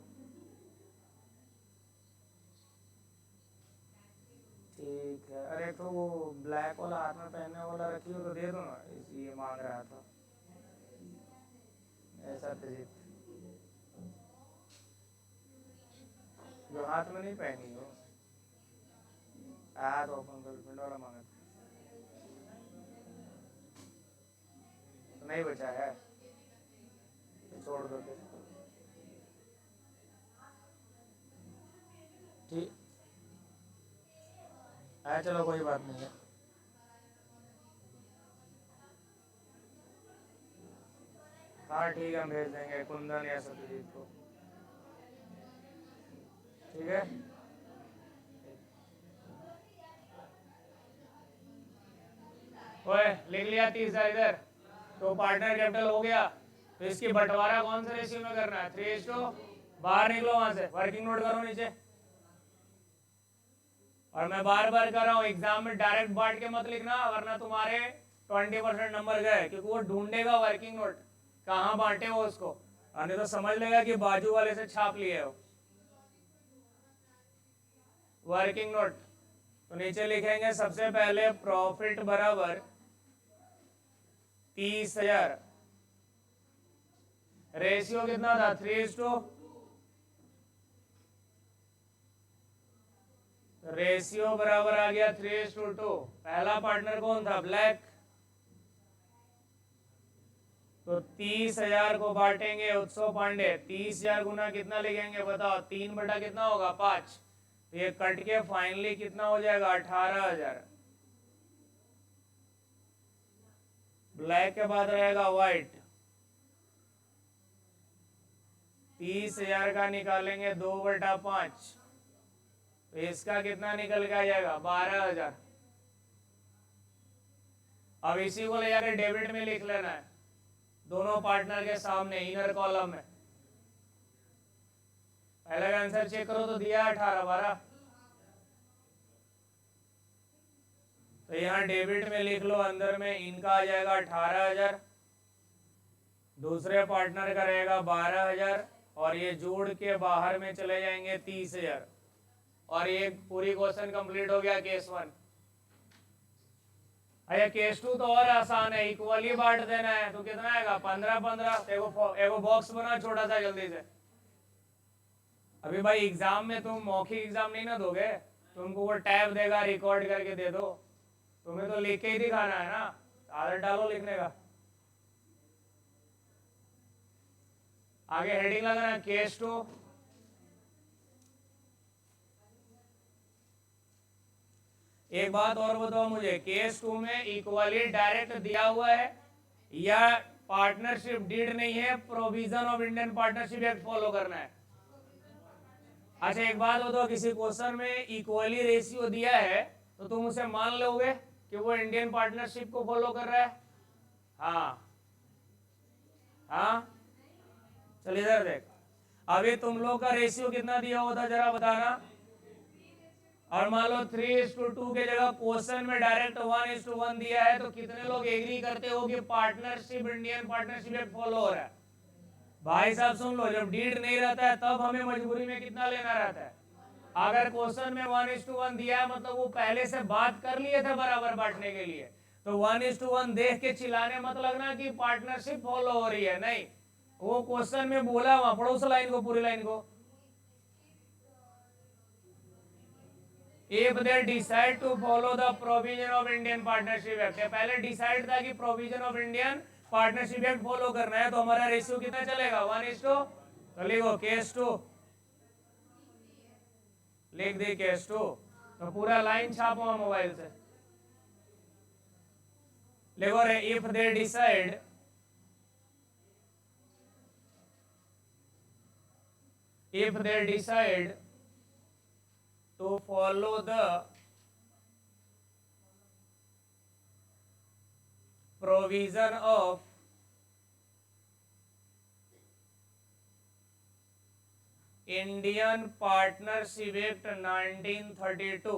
ठीक है। अरे तो वो ब्लैक वाला हाथ में पहनने वाला रखी हो तो दे दो ना, इसलिए मांग रहा था ऐसा। तजीत जो हाथ में नहीं पहनी हो, तो अपन गर्लफ्रेंड वाला मांगा तो नहीं बचा है, तो छोड़ दो फिर। ठीक है, चलो कोई बात नहीं है। हाँ ठीक है, हम भेज देंगे कुंदन या सत्यजीत को, ठीक है। ओए लिख लिया 30,000 इधर, तो पार्टनर कैपिटल हो गया। तो इसकी बंटवारा कौन से रेशियो में करना है? 3:2। बाहर निकलो वहां से, वर्किंग नोट करो नीचे। और मैं बार बार कर रहा हूँ, एग्जाम में डायरेक्ट बांट के मत लिखना, वरना तुम्हारे 20% नंबर गए, क्योंकि वो ढूंढेगा वर्किंग नोट कहाँ बांटे हो उसको, और नहीं तो समझ लेगा कि बाजू वाले से छाप लिए हो वर्किंग नोट। तो नीचे लिखेंगे सबसे पहले प्रॉफिट बराबर 30,000। रेशियो कितना था? 3:2। रेशियो बराबर आ गया 3:2। पहला पार्टनर कौन था? ब्लैक। तो 30,000 को बांटेंगे उत्सव पांडे। 30,000 गुना कितना लिखेंगे बताओ? 3 बटा कितना होगा? 5। तो ये कट के फाइनली कितना हो जाएगा? 18,000। ब्लैक के बाद रहेगा व्हाइट। 30,000 का निकालेंगे 2/5, तो इसका कितना निकल के आ जाएगा? 12,000। अब इसी को ले जाकर डेबिट में लिख लेना है, दोनों पार्टनर के सामने इनर कॉलम में। पहले का आंसर चेक करो तो दिया 18/12। तो यहाँ डेबिट में लिख लो, अंदर में इनका आ जाएगा 18,000, दूसरे पार्टनर का रहेगा 12,000, और ये जोड़ के बाहर में चले जाएंगे 30,000। और ये पूरी क्वेश्चन कंप्लीट हो गया केस 1। अरे केस 2 तो और आसान है, इक्वली बांट देना है। तो कितना आएगा? 15-15। एगो बॉक्स बना छोटा सा जल्दी से। अभी भाई एग्जाम में तुम मौखिक एग्जाम नहीं ना दोगे, तुमको वो टैब देगा, रिकॉर्ड करके दे दो, तुम्हें तो लिख के ही दिखाना है ना, आदत डालो लिखने का। आगे हेडिंग लगाना केस 2। एक बात और बताओ मुझे, केस 2 में इक्वली डायरेक्ट दिया हुआ है या पार्टनरशिप डीड नहीं है, provision of Indian partnership act follow करना है? अच्छा एक बात बताओ, किसी क्वेश्चन में इक्वली रेशियो दिया है तो तुम उसे मान लोगे कि वो इंडियन पार्टनरशिप को फॉलो कर रहा है? हाँ हाँ, चल इधर देख, अभी तुम लोग का रेशियो कितना दिया हुआ था जरा बताना। और मान लो 3:2 के जगह क्वेश्चन में डायरेक्ट 1:1 दिया है, तो कितने लोग एग्री करते हो कि पार्टनरशिप इंडियन पार्टनरशिप एक फॉलो हो रहा है? भाई साहब सुन लो, जब डीड नहीं रहता है तब हमें मजबूरी में कितना लेना रहता है। अगर क्वेश्चन में 1:1 दिया है मतलब वो पहले से बात कर लिए थे बराबर बांटने के लिए, तो 1:1 देख के चिल्लाने मत लगना कि पार्टनरशिप फॉलो हो रही है, नहीं, वो क्वेश्चन में बोला वहां पढ़ो उस लाइन को, पूरी लाइन को। If they decide to follow the provision of Indian Partnership Act, पहले डिसाइड था कि provision of Indian partnership act follow करना है, तो हमारा रेशियो कितना चलेगा? 1:2। तो लिखो केस 2, लिख दी केस 2, तो पूरा लाइन छापो मोबाइल से। लिखो रे, if they decide, if they decide to follow the provision of Indian partnership act 1932,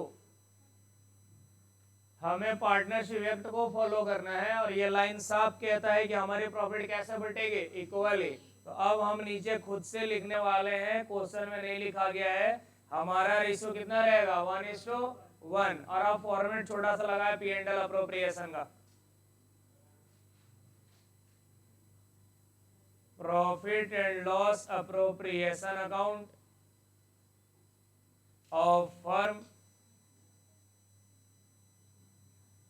हमें पार्टनरशिप एक्ट को फॉलो करना है। और ये लाइन साफ कहता है कि हमारी प्रॉफिट कैसे बटेगी? इक्वली। तो अब हम नीचे खुद से लिखने वाले हैं, क्वेश्चन में नहीं लिखा गया है, हमारा रेशियो कितना रहेगा? 1:1। और अब फॉर्मेट छोटा सा लगा है P&L अप्रोप्रिएशन का, profit and loss appropriation account of firm,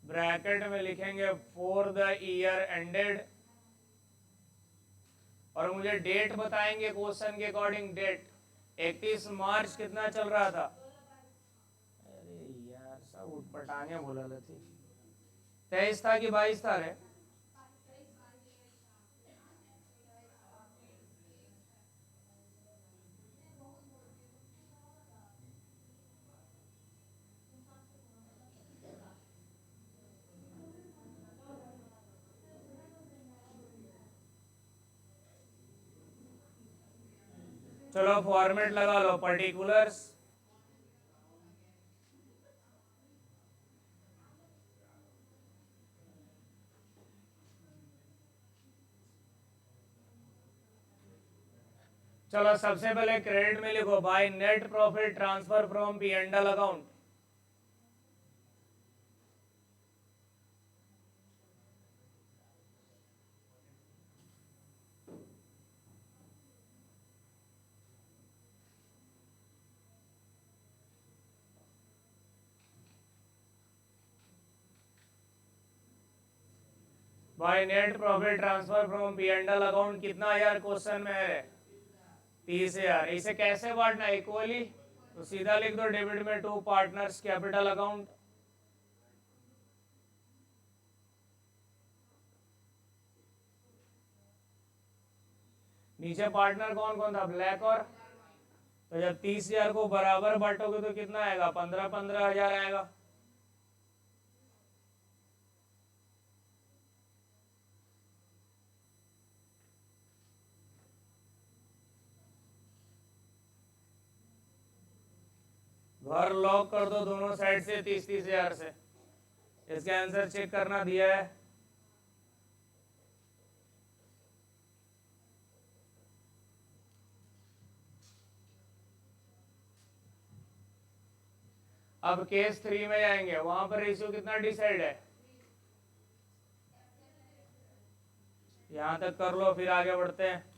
bracket में लिखेंगे फॉर द ईयर एंडेड, और मुझे डेट बताएंगे क्वेश्चन के अकॉर्डिंग। डेट 31 मार्च कितना चल रहा था? अरे यार सब उठपटांगे बोला थी, 23 था कि 22 था रे? चलो फॉर्मेट लगा लो, पर्टिकुलर्स, चलो सबसे पहले क्रेडिट में लिखो by net profit transfer from P&L account. By net profit transfer from P&L account कितना यार क्वेश्चन में है? 30,000। इसे कैसे बांटना है? इक्वली। तो सीधा लिख दो डेबिट में टू पार्टनर्स कैपिटल अकाउंट। नीचे पार्टनर कौन कौन था? ब्लैक और, तो जब 30,000 को बराबर बांटोगे तो कितना आएगा? 15,000 आएगा। घर लॉक कर दो दोनों साइड से 30,000 से। इसका आंसर चेक करना दिया है। अब केस 3 में जाएंगे, वहां पर रेशियो कितना डिसाइड है? यहां तक कर लो फिर आगे बढ़ते हैं।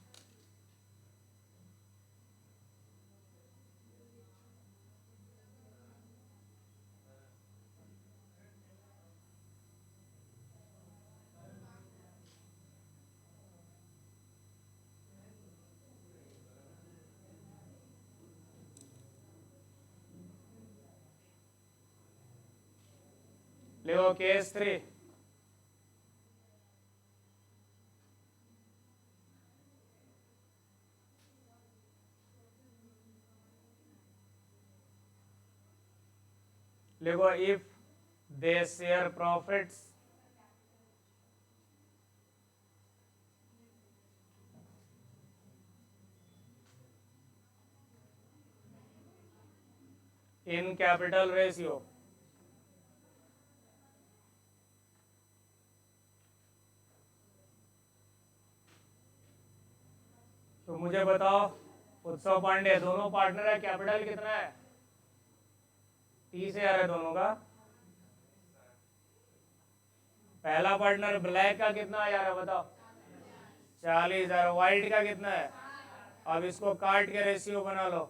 लिखो केस 3, लिखो if they share profits in capital ratio, तो मुझे बताओ उत्सव पांडे, दोनों पार्टनर है, कैपिटल कितना है? 30,000 है दोनों का। पहला पार्टनर ब्लैक का कितना यार है बताओ? 40,000। व्हाइट का कितना है? अब इसको काट के रेशियो बना लो।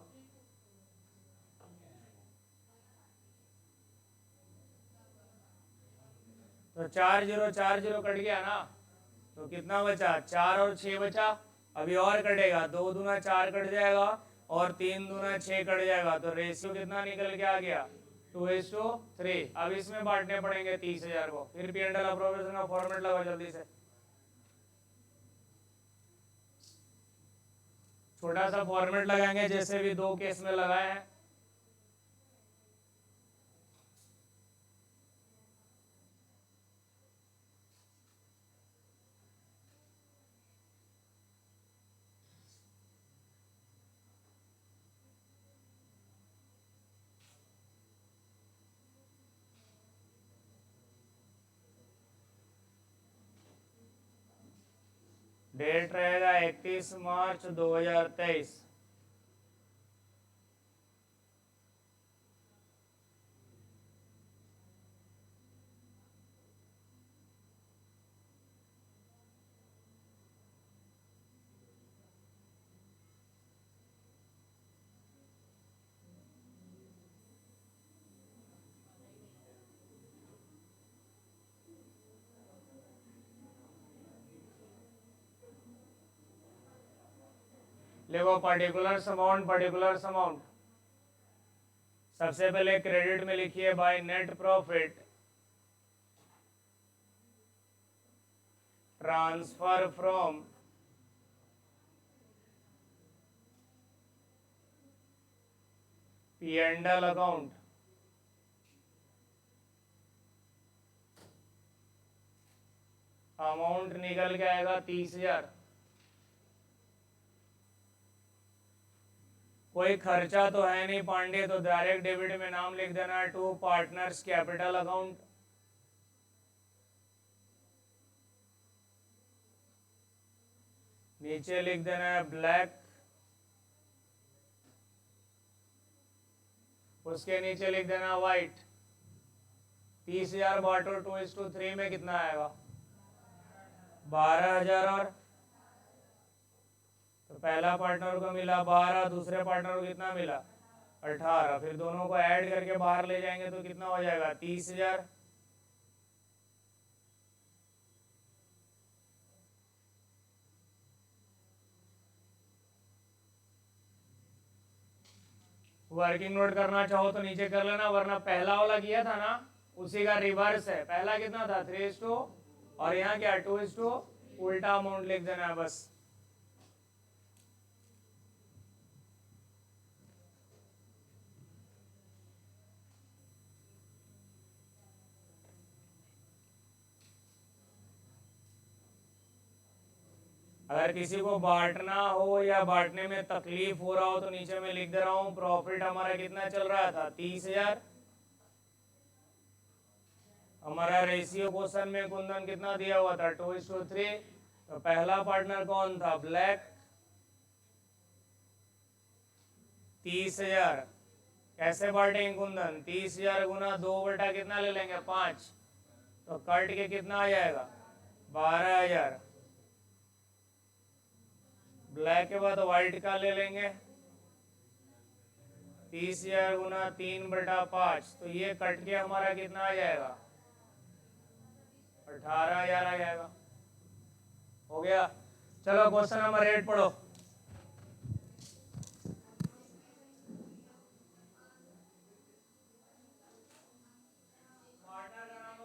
तो 4 0 कट गया ना, तो कितना बचा? 4 और 6 बचा। अभी और कटेगा, 2 दूना 4 कट जाएगा और 3 दूना 6 कट जाएगा, तो रेशियो कितना निकल के आ गया? 2:3। अब इसमें बांटने पड़ेंगे 30,000 को। फिर P&L अप्रोप्रिएशन का फॉर्मेट लगाओ जल्दी से। छोटा सा फॉर्मेट लगाएंगे जैसे भी 2 केस में लगाए हैं। डेट रहेगा 31 मार्च 2023। देखो पर्टिकुलर्स अमाउंट सबसे पहले क्रेडिट में लिखिए by net profit transfer from P&L account amount निकल के आएगा 30,000। कोई खर्चा तो है नहीं पांडे, तो डायरेक्ट डेबिट में नाम लिख देना है टू पार्टनर्स कैपिटल अकाउंट। नीचे लिख देना है ब्लैक, उसके नीचे लिख देना व्हाइट। 30,000 बांटो 2:3 में कितना आएगा? 12,000। और तो पहला पार्टनर को मिला 12, दूसरे पार्टनर को कितना मिला? 18। फिर दोनों को ऐड करके बाहर ले जाएंगे तो कितना हो जाएगा? 30,000। वर्किंग नोट करना चाहो तो नीचे कर लेना, वरना पहला वाला किया था ना उसी का रिवर्स है। पहला कितना था? 3:2 और यहाँ क्या? 2:2। उल्टा अमाउंट लिख देना है बस। अगर किसी को बांटना हो या बांटने में तकलीफ हो रहा हो तो नीचे में लिख दे रहा हूं प्रॉफिट हमारा कितना चल रहा था? 30,000। हमारा रेशियो क्वेश्चन में कुंदन कितना दिया हुआ था? 2:3। तो पहला पार्टनर कौन था? ब्लैक। 30,000 कैसे बांटेंगे कुंदन? 30,000 गुना 2 बटा कितना ले लेंगे? 5। तो कट के कितना आ जाएगा? 12,000। ब्लैक के बाद व्हाइट का ले लेंगे 30,000 गुना 3 बटा 5। तो ये कट के हमारा कितना आ जाएगा? 18,000 आ जाएगा। हो गया। चलो क्वेश्चन नंबर 8 पढ़ो। पार्टनर का नाम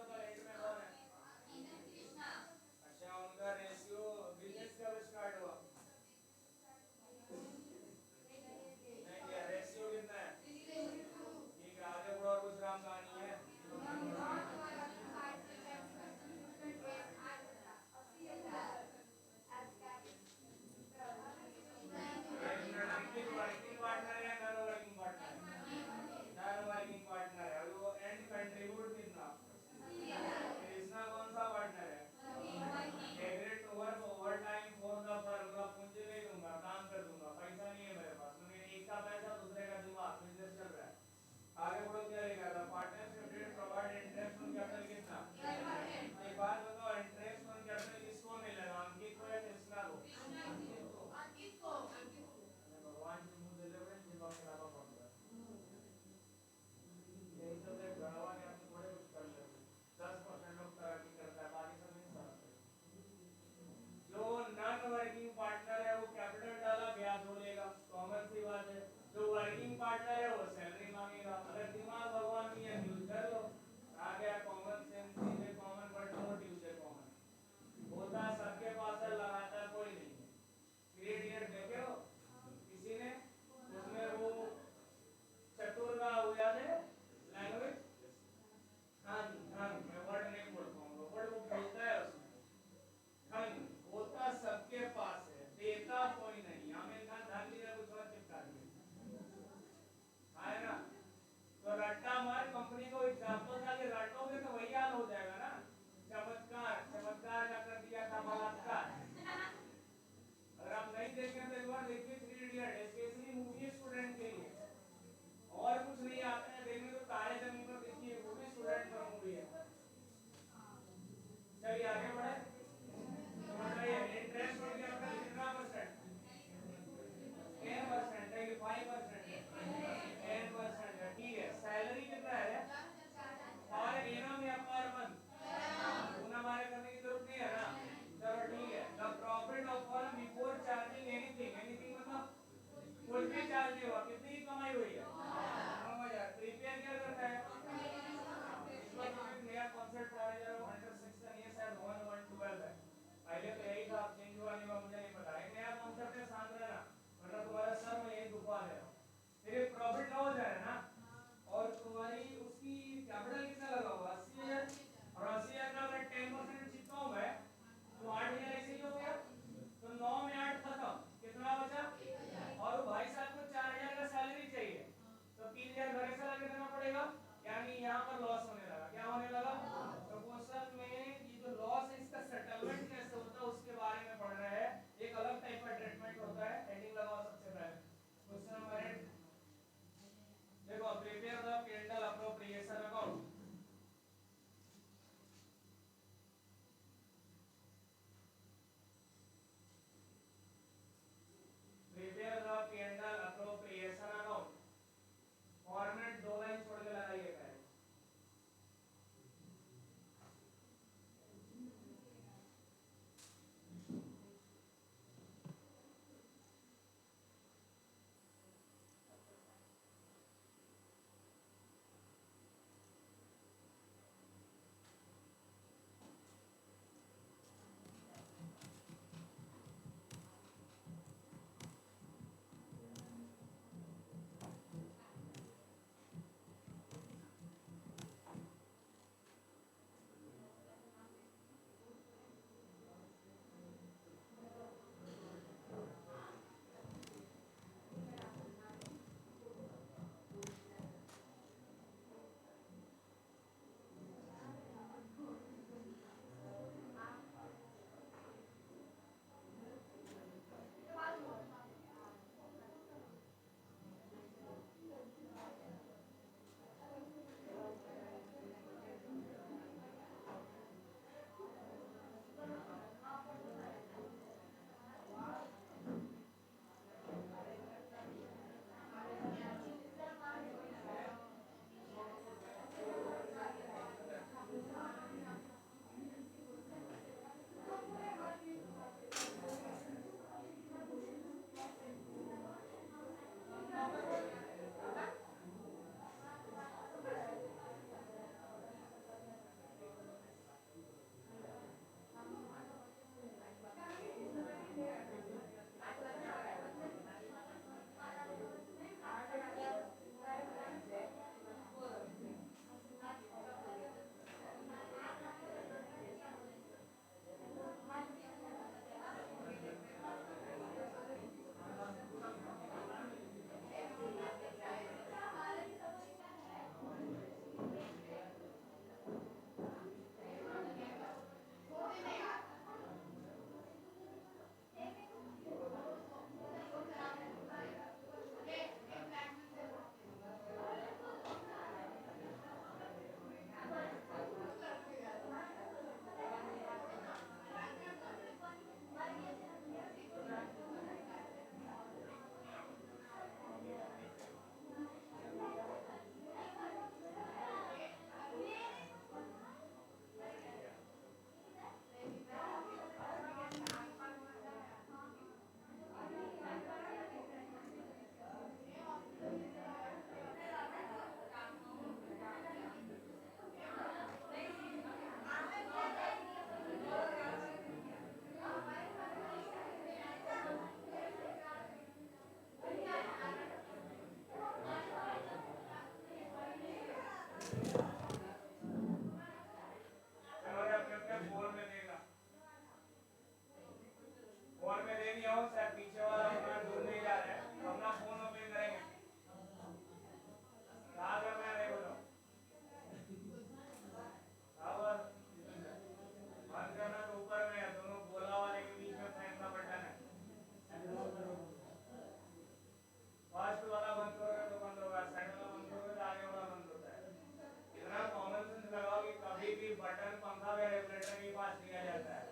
बटन पंखा का रेगुलेटर के पास लिया जाता है,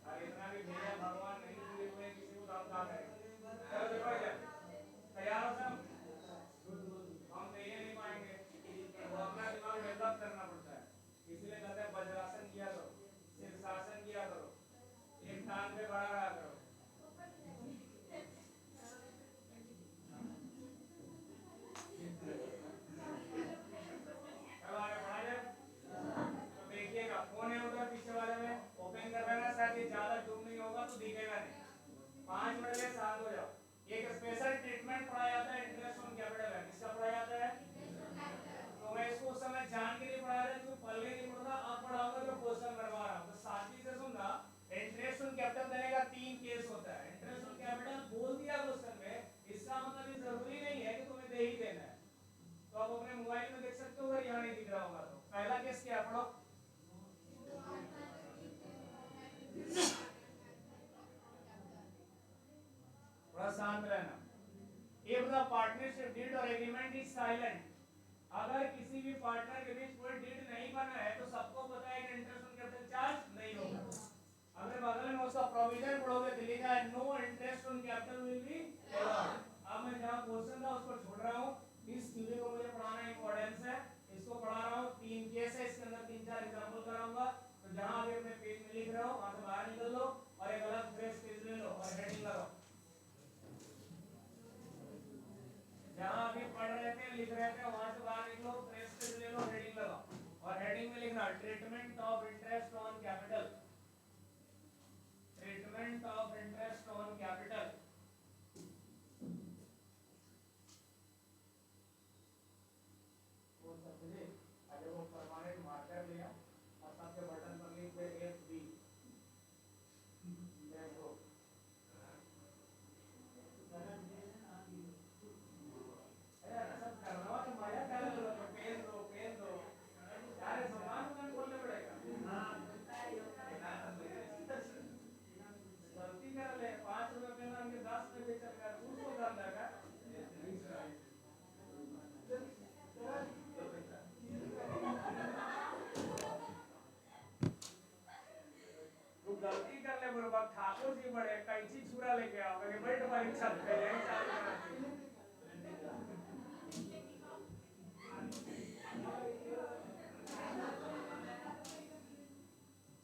और इतना भी भैया भगवान नहीं दिए हुए किसी को काम काम है। चलो देखो इधर, तैयार हो सब? हम तो ये नहीं पाएंगे, वो अपना दिमाग डेवलप करना पड़ता है, इसलिए कहते हैं वज्रासन किया करो, शीर्षासन किया करो, एक टांग पे खड़ा रहा करो। फोन है उधर पीछे वाले में, ओपन कर लेना, शायद ये ज्यादा जूम नहीं होगा तो दिखेगा नहीं। 5 मिनट में शांत हो जाओ। एक स्पेशल ट्रीटमेंट पढ़ाया जाता है इंटरेस्ट ऑन कैपिटल है, किसका पढ़ाया जाता है? तो मैं इसको उस समय जान के नहीं पढ़ा रहा, क्योंकि पढ़ नहीं पड़ता, अब पढ़ाऊंगा तो क्वेश्चन करवा रहा हूँ। तो साथी से सुनना, इंटरेस्ट ऑन कैपिटल देने का 3 केस होता है। इंटरेस्ट ऑन कैपिटल बोल दिया क्वेश्चन में, इसका मतलब ये जरूरी नहीं है कि तुम्हें दे ही देना है। तो आप अपने मोबाइल में देख सकते हो, अगर यहाँ नहीं दिख रहा होगा तो। पहला केस क्या पढ़ो, थोड़ा शांत रहना। If the partnership deed or agreement is silent, अगर किसी भी पार्टनर के बीच कोई डीड नहीं बना है तो सबको पता है कि इंटरेस्ट ऑन कैपिटल चार्ज नहीं होगा। अगर बगल में उसका प्रोविजन पढ़ोगे तो लिखा है no interest on capital will be paid. अब मैं जहां क्वेश्चन था उसको छोड़ रहा हूं, इस थ्योरी को मुझे पढ़ाना इंपॉर्टेंस है, इसको पढ़ा रहा हूं। 3 केस है, इसके अंदर 3-4 एग्जांपल कराऊंगा। तो जहां अभी अपने पेज में लिख रहा हूं वहां से बाहर निकल लो और एक अलग फ्रेश पेज ले लो और हेडिंग लगाओ। जहां अभी पढ़ रहे थे लिख रहे थे वहां से बाहर निकलो, फ्रेश पेज ले लो, हेडिंग लगाओ और हेडिंग में लिखना treatment of interest on capital, treatment of interest on capital. वो समझे? अगर वो परमानेंट मार्कर लिया और सबके बटन पर लिख दे FB, देखो सब करना तो मजा कर लो, पेन दो पेन दो, सारे सामान में खोलने पड़ेगा। गलती कर ले, 5 रुपए पेन हमके 10 में बेच कर उसको कर देगा। तू गलती कर ले बुढ़बा, ठाकुर जी बड़े कैंची छुरा लेके आओ, मैं बैठ परीक्षा पे यही चालू करना।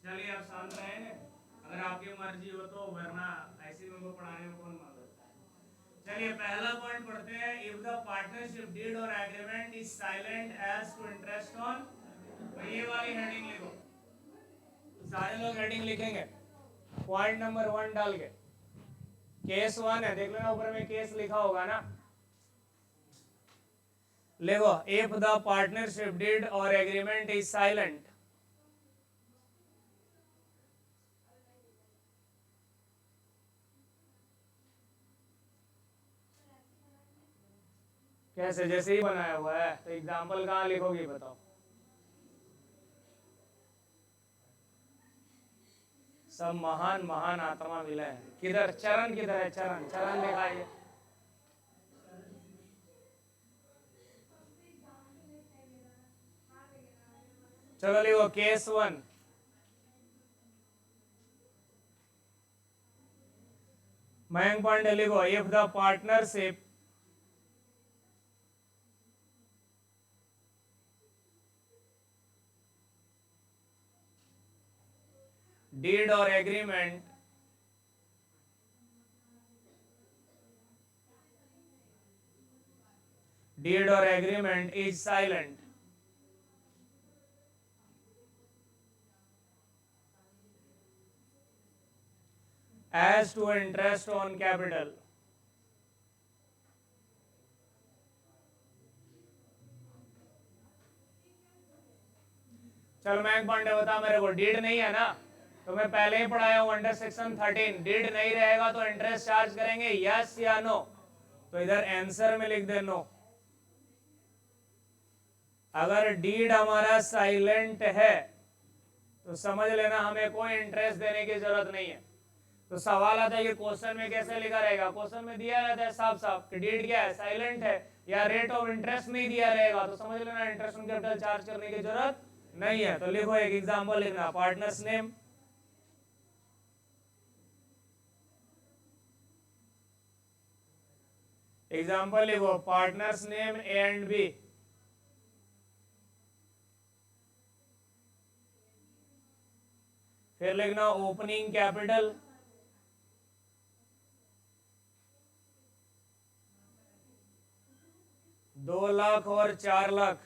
चलिए आप शांत रहेंगे, अगर आपकी मर्जी हो तो, वरना ऐसे में को पढ़ाने में कौन मान लेता है। चलिए पहला पॉइंट पढ़ते हैं। इफ द पार्टनरशिप डीड और agreement is silent as to interest on, तो ये वाली हेडिंग लिखो, सारे लोग हेडिंग लिखेंगे पॉइंट नंबर 1 डाल के। केस 1 है, देख लेना ऊपर में केस लिखा होगा ना, लिखो इफ द पार्टनरशिप डीड और एग्रीमेंट इज साइलेंट, कैसे? जैसे ही बनाया हुआ है, तो एग्जाम्पल कहाँ लिखोगी बताओ? सब महान महान आत्मा मिले हैं। किधर चरण, किधर है चरण? चरण दिखाइए। चलो लिखो केस 1, मयंक पांडे लिखो if the partnership deed or agreement is silent as to interest on capital, चलो मयंक पांडे बता मेरे को, डीड नहीं है ना? तो मैं पहले ही पढ़ाया हूं अंडर सेक्शन 13, डीड नहीं रहेगा तो इंटरेस्ट चार्ज करेंगे, यस या नो? तो इधर आंसर में लिख दे नो। अगर डीड हमारा साइलेंट है तो समझ लेना हमें कोई इंटरेस्ट देने की जरूरत नहीं है। तो सवाल आता है कि क्वेश्चन में कैसे लिखा रहेगा? क्वेश्चन में दिया रहता है साफ साफ कि डीड क्या है, साइलेंट है, या रेट ऑफ इंटरेस्ट नहीं दिया रहेगा, तो समझ लेना इंटरेस्ट ऑन कैपिटल चार्ज करने की जरूरत नहीं है तो लिखो एक एग्जांपल लिखना, पार्टनर्स नेम, एग्जांपल लिखो partners name A and B. फिर लिखना ओपनिंग कैपिटल, ₹2 लाख और ₹4 लाख।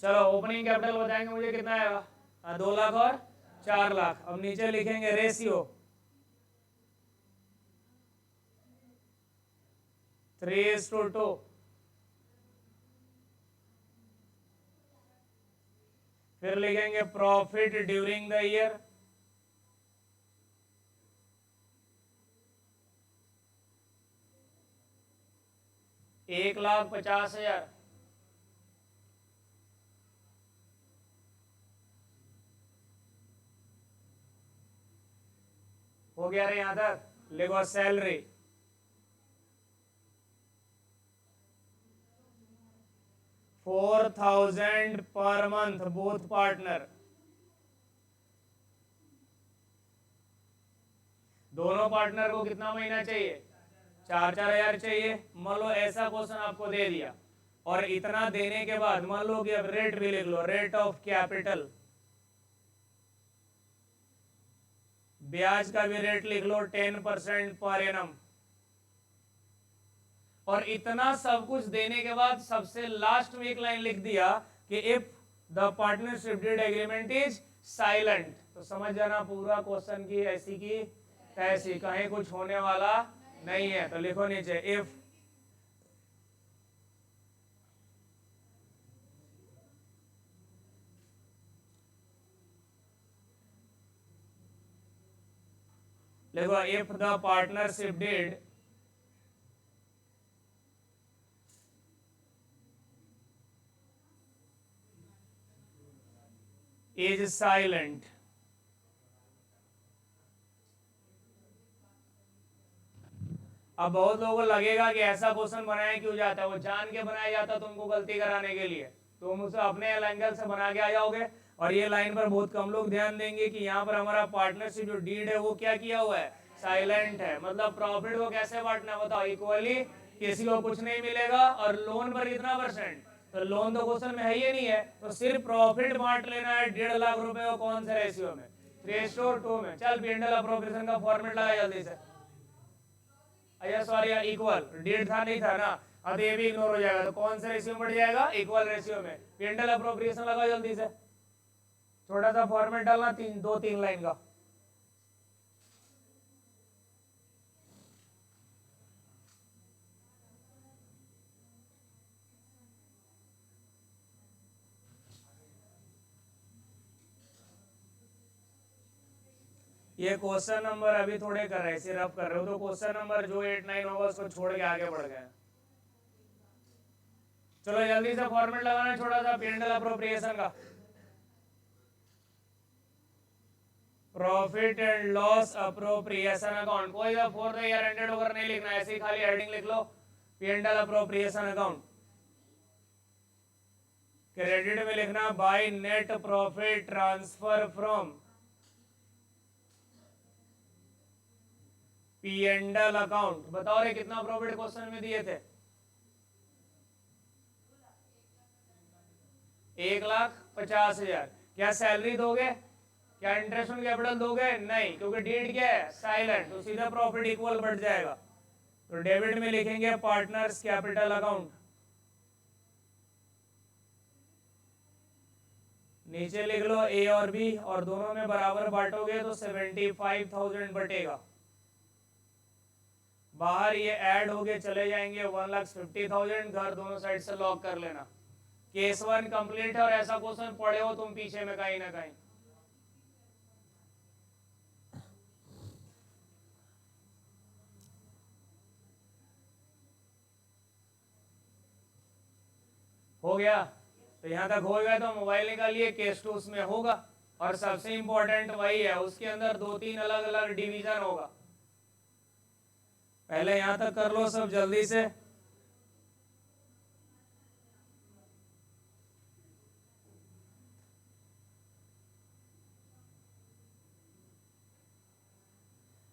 चलो ओपनिंग कैपिटल बताएंगे मुझे कितना आएगा, 2 लाख और 4 लाख। अब नीचे लिखेंगे रेशियो 3:2। फिर लिखेंगे प्रॉफिट ड्यूरिंग द ईयर, ₹1,50,000। हो गया रे यहां तक, लिखो salary 4,000 per month both partner. दोनों पार्टनर को कितना महीना चाहिए, 4-4 हजार चाहिए। मान लो ऐसा क्वेश्चन आपको दे दिया और इतना देने के बाद मान लो कि अब रेट भी लिख लो, रेट ऑफ कैपिटल, ब्याज का भी रेट लिख लो 10% पर एनम। और इतना सब कुछ देने के बाद सबसे लास्ट में एक लाइन लिख दिया कि if the partnership deed agreement is silent. तो समझ जाना पूरा क्वेश्चन की ऐसी की तैसी, कहीं कुछ होने वाला नहीं है। तो लिखो नीचे इफ लिखो if the partnership deed is silent. अब बहुत लोगों को लगेगा कि ऐसा क्वेश्चन बनाया क्यों जाता है, वो जान के बनाया जाता तुमको गलती कराने के लिए। तुम उसे अपने एंगल से बना के आ जाओगे। और ये लाइन पर बहुत कम लोग ध्यान देंगे कि यहाँ पर हमारा पार्टनरशिप जो डीड है वो क्या किया हुआ है, साइलेंट है। मतलब प्रॉफिट को कैसे बांटना है बताओ, इक्वली, किसी को कुछ नहीं मिलेगा और लोन पर कितना %। तो लोन तो क्वेश्चन में है ही नहीं है, तो सिर्फ प्रॉफिट बांट लेना है 1.5 लाख रुपए को। कौन से रेशियो में, 3:2 में। चल P&L अप्रोप्रिएशन का फॉर्मेट लगा जल्दी से। अच्छा सॉरी यार, इक्वल डीड था नहीं था ना, अब ये भी इग्नोर हो जाएगा। तो कौन से रेशियो में बढ़ जाएगा, इक्वल रेशियो में। P&L अप्रोप्रिएशन लगाओ जल्दी से, छोटा सा फॉर्मेट डालना, 2-3 लाइन का। ये क्वेश्चन नंबर अभी थोड़े कर रहे हैं, सिर्फ कर रहे हो तो क्वेश्चन नंबर जो 8-9 होगा उसको छोड़ के आगे बढ़ गए। चलो जल्दी से फॉर्मेट लगाना छोटा सा P&L अप्रोप्रिएशन का। Profit and loss appropriation account, कोई सा फॉर द ईयर एंडेड होकर नहीं लिखना, ऐसे ही खाली हेडिंग लिख लो P&L अप्रोप्रिएशन अकाउंट। क्रेडिट में लिखना by net profit transfer from P&L account. बताओ रे कितना प्रॉफिट क्वेश्चन में दिए थे, 1,50,000। क्या सैलरी दोगे, क्या इंटरेस्ट ऑन कैपिटल दोगे, नहीं, क्योंकि डीड क्या है, साइलेंट। तो सीधा प्रॉफिट इक्वल बढ़ जाएगा। तो डेबिट में लिखेंगे पार्टनर्स कैपिटल अकाउंट, नीचे लिख लो ए और बी, और दोनों में बराबर बांटोगे तो 75,000 बटेगा। बाहर ये ऐड होके चले जाएंगे 1,50,000। घर दोनों साइड से लॉक कर लेना। केस 1 कंप्लीट है और ऐसा क्वेश्चन पढ़े हो तुम पीछे में कहीं ना कहीं। हो गया, तो यहां तक हो गया। तो मोबाइल निकालिए, केस 2 उसमें होगा। और सबसे इंपॉर्टेंट वही है, उसके अंदर 2-3 अलग अलग डिवीजन होगा। पहले यहां तक कर लो सब जल्दी से।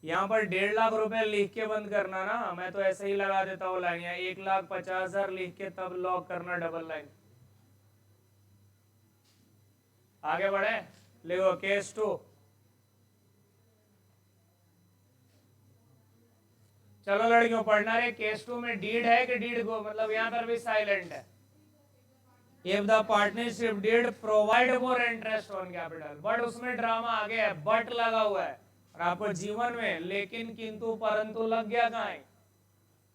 यहाँ पर 1.5 लाख रुपए लिख के बंद करना ना, मैं तो ऐसे ही लगा देता हूँ लाइन, यहाँ 1,50,000 लिख के तब लॉक करना डबल लाइन। आगे बढ़े, लिखो केस 2। चलो लड़कियों पढ़ना रे, केस 2 में डीड है कि डीड को, मतलब यहाँ पर भी साइलेंट है। If the partnership deed provide for interest on capital, but उसमें ड्रामा आगे है, बट लगा हुआ है, और आपको जीवन में लेकिन किंतु परंतु लग गया कहाँ है,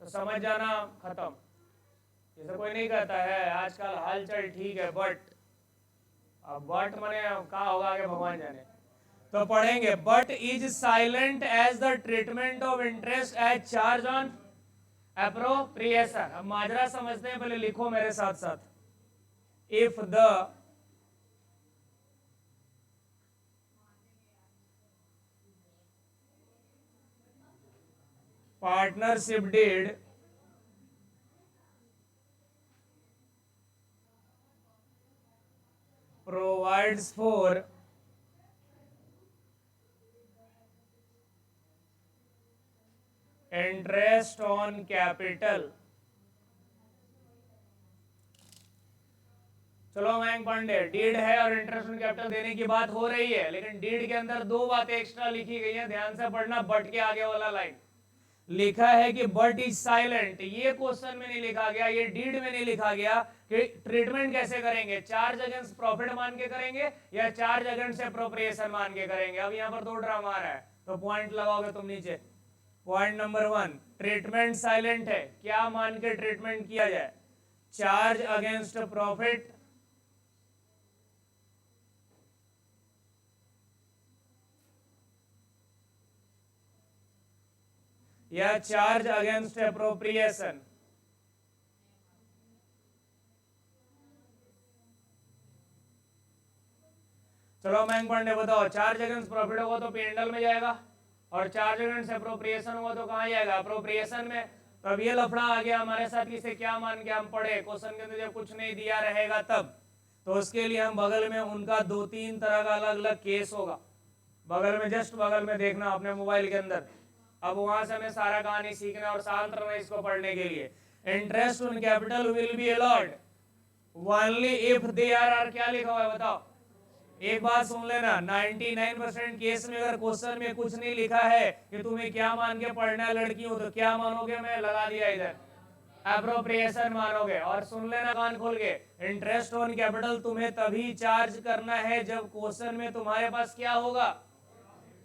तो समझ जाना खत्म। जैसे कोई नहीं कहता है आजकल हालचाल ठीक है बट, अब बट मने कहा होगा आगे भगवान जाने। तो पढ़ेंगे but is silent as the treatment of interest as charge on appropriation. अब माजरा समझते हैं, पहले लिखो मेरे साथ साथ। इफ द पार्टनरशिप डीड provides for interest on capital। चलो मयंक पांडे, डीड है और इंटरेस्ट ऑन कैपिटल देने की बात हो रही है, लेकिन डीड के अंदर दो बातें एक्स्ट्रा लिखी गई हैं, ध्यान से पढ़ना। बट के आगे वाला लाइन लिखा है कि बट इज साइलेंट, ये क्वेश्चन में नहीं लिखा गया, ये डीड में नहीं लिखा गया कि ट्रीटमेंट कैसे करेंगे, चार्ज अगेंस्ट प्रॉफिट मान के करेंगे या चार्ज अगेंस्ट एप्रोप्रिएशन मान के करेंगे। अब यहाँ पर दो ड्रामा आ रहा है, तो पॉइंट लगाओगे तुम नीचे। पॉइंट नंबर 1, ट्रीटमेंट साइलेंट है, क्या मान के ट्रीटमेंट किया जाए, चार्ज अगेंस्ट प्रॉफिट या चार्ज अगेंस्ट एप्रोप्रिएशन। चलो मैं पांडे बताओ, चार्ज अगेंस्ट प्रॉफिट होगा तो P&L में जाएगा, और चार्ज अगेंस्ट एप्रोप्रिएशन होगा तो कहां जाएगा, एप्रोप्रिएशन में। तो अब ये लफड़ा आ गया हमारे साथ, किसे क्या मान के हम पढ़े, क्वेश्चन के अंदर जब कुछ नहीं दिया रहेगा तब, तो उसके लिए हम बगल में उनका 2-3 तरह का अलग अलग केस होगा, बगल में, जस्ट बगल में देखना अपने मोबाइल के अंदर। अब वहां से हमें सारा कहानी सीखना और शांत रहना इसको पढ़ने के लिए। Interest on capital will be allot only if they are, क्या लिखा हुआ है बताओ, एक बात सुन लेना, 99% केस में अगर क्वेश्चन में कुछ नहीं लिखा है कि तुम्हें क्या मान के पढ़ना है लड़की हो, तो क्या मानोगे, मैं लगा दिया इधर, एप्रोप्रिएशन मानोगे। और सुन लेना कान खोल के, इंटरेस्ट ऑन कैपिटल तुम्हें तभी चार्ज करना है जब क्वेश्चन में तुम्हारे पास क्या होगा,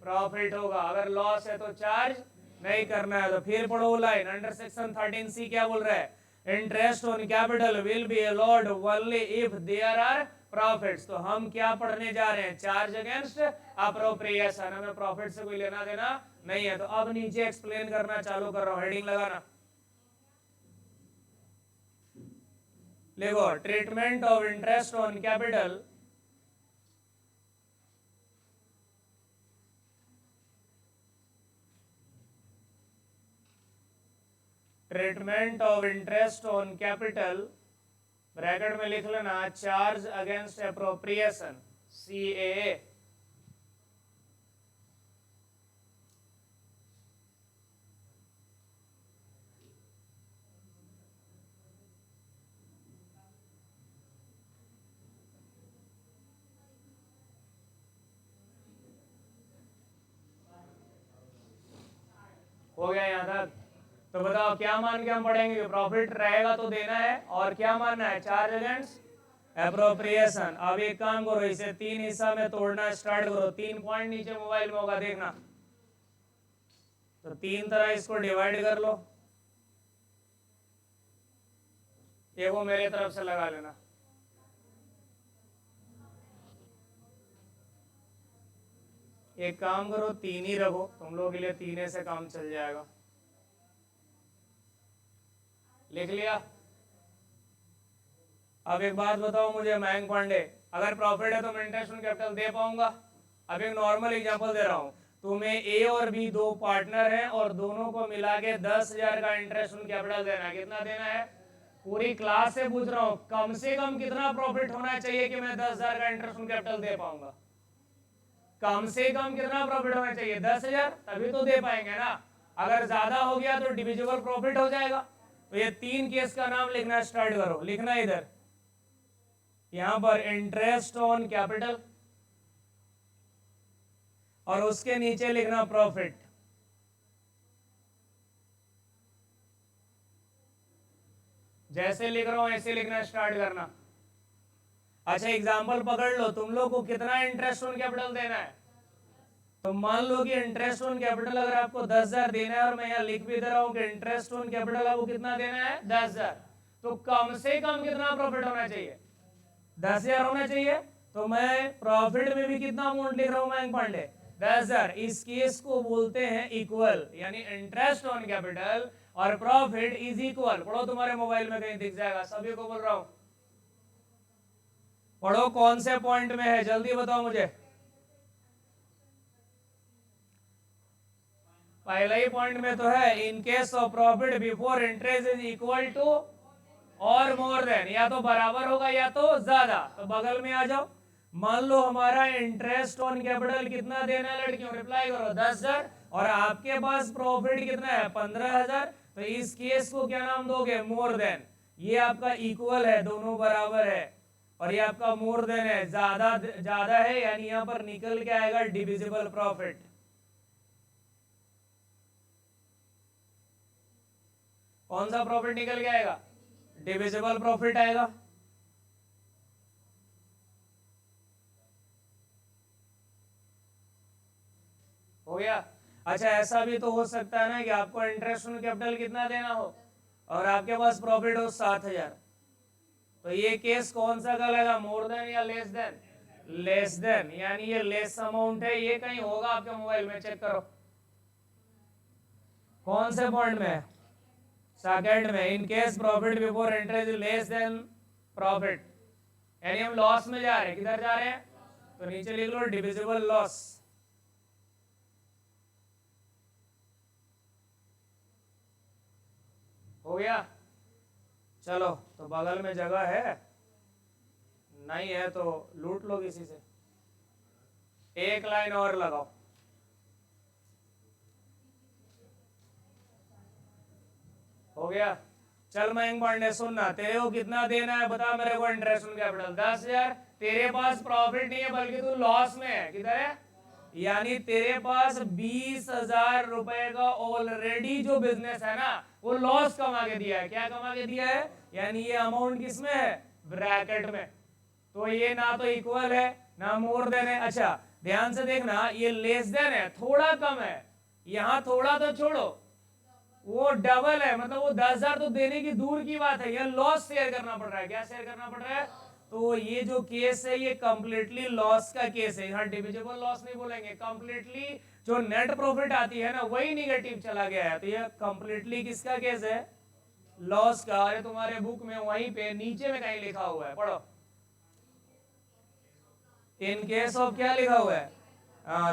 प्रॉफिट होगा। अगर लॉस है तो चार्ज नहीं करना है। तो फिर पढ़ो लाइन, अंडर सेक्शन 13C क्या बोल रहा है, interest on capital will be allowed only if there are profits. तो हम क्या पढ़ने जा रहे हैं, चार्ज अगेंस्ट अप्रोप्रिएशन, हमें प्रॉफिट से कोई लेना देना नहीं है। तो अब नीचे एक्सप्लेन करना चालू कर रहा हूं, हेडिंग लगाना, देखो, treatment of interest on capital treatment of interest on capital, bracket में लिख लेना, चार्ज अगेंस्ट एप्रोप्रिएशन, CAA। हो गया यहां तक? तो बताओ क्या मान के हम पढ़ेंगे, प्रॉफिट रहेगा तो देना है, और क्या मानना है, चार्ज अगेंस्ट एप्रोप्रिएशन। अब एक काम करो, इसे 3 हिस्सा में तोड़ना स्टार्ट करो, 3 पॉइंट नीचे मोबाइल में होगा देखना, तो 3 तरह इसको डिवाइड कर लो, ये वो मेरे तरफ से लगा लेना। एक काम करो, 3 ही रखो, तुम लोगों के लिए 3 से काम चल जाएगा। लिख लिया? अब एक बात बताओ मुझे मयंक पांडे, अगर प्रॉफिट है तो मैं इंटरेस्ट ऑन कैपिटल दे पाऊंगा? अब एक नॉर्मल एग्जांपल दे रहा हूं, तुम्हें ए और बी दो पार्टनर हैं और दोनों को मिला के 10,000 का इंटरेस्ट ऑन कैपिटल देना है। कितना देना है? पूरी क्लास से पूछ रहा हूं, कम से कम कितना प्रॉफिट होना चाहिए कि मैं 10,000 का इंटरेस्ट ऑन कैपिटल दे पाऊंगा? कम से कम कितना प्रॉफिट होना चाहिए? 10,000, तभी तो दे पाएंगे ना। अगर ज्यादा हो गया तो डिविजिबल प्रॉफिट हो जाएगा। तो ये 3 केस का नाम लिखना स्टार्ट करो। लिखना इधर, यहां पर इंटरेस्ट ऑन कैपिटल और उसके नीचे लिखना प्रॉफिट। जैसे लिख रहा हूं ऐसे लिखना स्टार्ट करना। अच्छा, एग्जांपल पकड़ लो, तुम लोग को कितना इंटरेस्ट ऑन कैपिटल देना है? तो मान लो कि इंटरेस्ट ऑन कैपिटल अगर आपको 10,000 देना है और मैं यहाँ लिख भी दे रहा हूं कि इंटरेस्ट ऑन कैपिटल आपको कितना देना है? 10,000। तो कम से कम कितना प्रॉफिट होना चाहिए? 10,000 होना चाहिए। तो मैं प्रॉफिट में भी कितना अमाउंट लिख रहा हूं मयंक पांडे? 10,000। इस केस को बोलते हैं इक्वल, यानी इंटरेस्ट ऑन कैपिटल और प्रॉफिट इज इक्वल। पढ़ो, तुम्हारे मोबाइल में कहीं दिख जाएगा, सभी को बोल रहा हूं पढ़ो। कौन से पॉइंट में है जल्दी बताओ मुझे। पहले ही पॉइंट में तो है, in case of profit before interest is equal to और मोर देन, या तो बराबर होगा या तो ज्यादा। तो बगल में आ जाओ। मान लो हमारा इंटरेस्ट ऑन कैपिटल कितना देना है लड़कियों? रिप्लाई करो, 10,000। और आपके पास प्रॉफिट कितना है? 15,000। तो इस केस को क्या नाम दोगे? More than. ये आपका इक्वल है, दोनों बराबर है। और ये आपका मोर देन है, ज्यादा है, यानी यहां पर निकल के आएगा डिविजिबल प्रॉफिट। कौन सा प्रॉफिट निकल के आएगा? डिविजिबल प्रॉफिट आएगा। हो गया? अच्छा, ऐसा भी तो हो सकता है ना कि आपको इंटरेस्ट ऑन कैपिटल कितना देना हो और आपके पास प्रॉफिट हो 7,000। तो ये केस कौन सा कहलाएगा? मोर देन या लेस देन? लेस देन, यानी ये लेस अमाउंट है। ये कहीं होगा आपके मोबाइल में, चेक करो कौन से पॉइंट में? सेकंड में। इन case profit before interest is less then profit, यानी हम लॉस में जा रहे हैं। किधर जा रहे हैं? तो नीचे लिख लो डिविजिबल लॉस। हो गया? चलो, तो बगल में जगह है, नहीं है तो लूट लो किसी से। एक लाइन और लगाओ। हो गया? चल मयंक पांडे सुनना, तेरे को कितना देना है बता मेरे को इंटरेस्ट ऑन कैपिटल? 10,000। तेरे पास प्रॉफिट नहीं है बल्कि तू लॉस में है। किधर है? यानी तेरे पास 20,000 रुपए का ऑलरेडी जो बिजनेस है ना वो लॉस कमा के दिया है। क्या कमा के दिया है? यानी ये अमाउंट किसमें है? ब्रैकेट में। तो ये ना तो इक्वल है ना मोर देन है। अच्छा, ध्यान से देखना, ये लेस देन है, थोड़ा कम है। यहां थोड़ा तो छोड़ो, वो डबल है, मतलब वो 10,000 तो देने की दूर की बात है, यह लॉस शेयर करना पड़ रहा है। क्या शेयर करना पड़ रहा है? तो ये जो केस है ये कंप्लीटली लॉस का केस है। यहाँ डिविजिबल लॉस नहीं बोलेंगे, कंप्लीटली जो नेट प्रॉफिट आती है ना वही निगेटिव चला गया है। तो ये कंप्लीटली किसका केस है? लॉस का। अरे तुम्हारे बुक में वहीं पे नीचे में कहीं लिखा हुआ है, पढ़ो। इन केस ऑफ क्या लिखा हुआ है?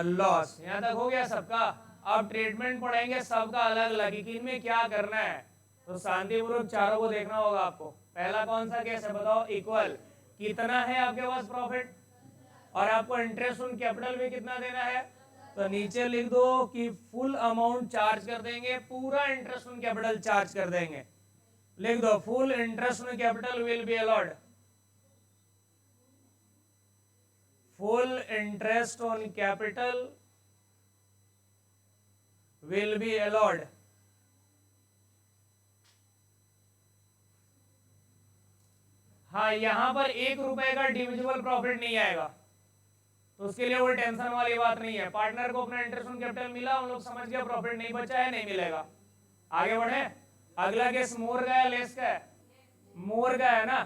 लॉस। यहां तक हो गया सबका? अब ट्रीटमेंट पढ़ेंगे सबका अलग अलग कि इनमें क्या करना है। तो शांतिपूर्वक चारों को देखना होगा आपको। पहला कौन सा केस है बताओ? इक्वल। कितना है आपके पास प्रॉफिट और आपको इंटरेस्ट ऑन कैपिटल भी कितना देना है? तो नीचे लिख दो कि फुल अमाउंट चार्ज कर देंगे, पूरा इंटरेस्ट ऑन कैपिटल चार्ज कर देंगे। लिख दो full interest on capital will be allot. Full interest on capital will be allowed। हाँ, यहां पर 1 रुपए का डिविजिबल प्रॉफिट नहीं आएगा, तो उसके लिए वो टेंशन वाली बात नहीं है। पार्टनर को अपना इंटरेस्ट ऑन कैपिटल मिला, हम लोग समझ गए, प्रॉफिट नहीं बचा है, नहीं मिलेगा। आगे बढ़े। अगला केस मोर का है लेस का है? मोर का है ना।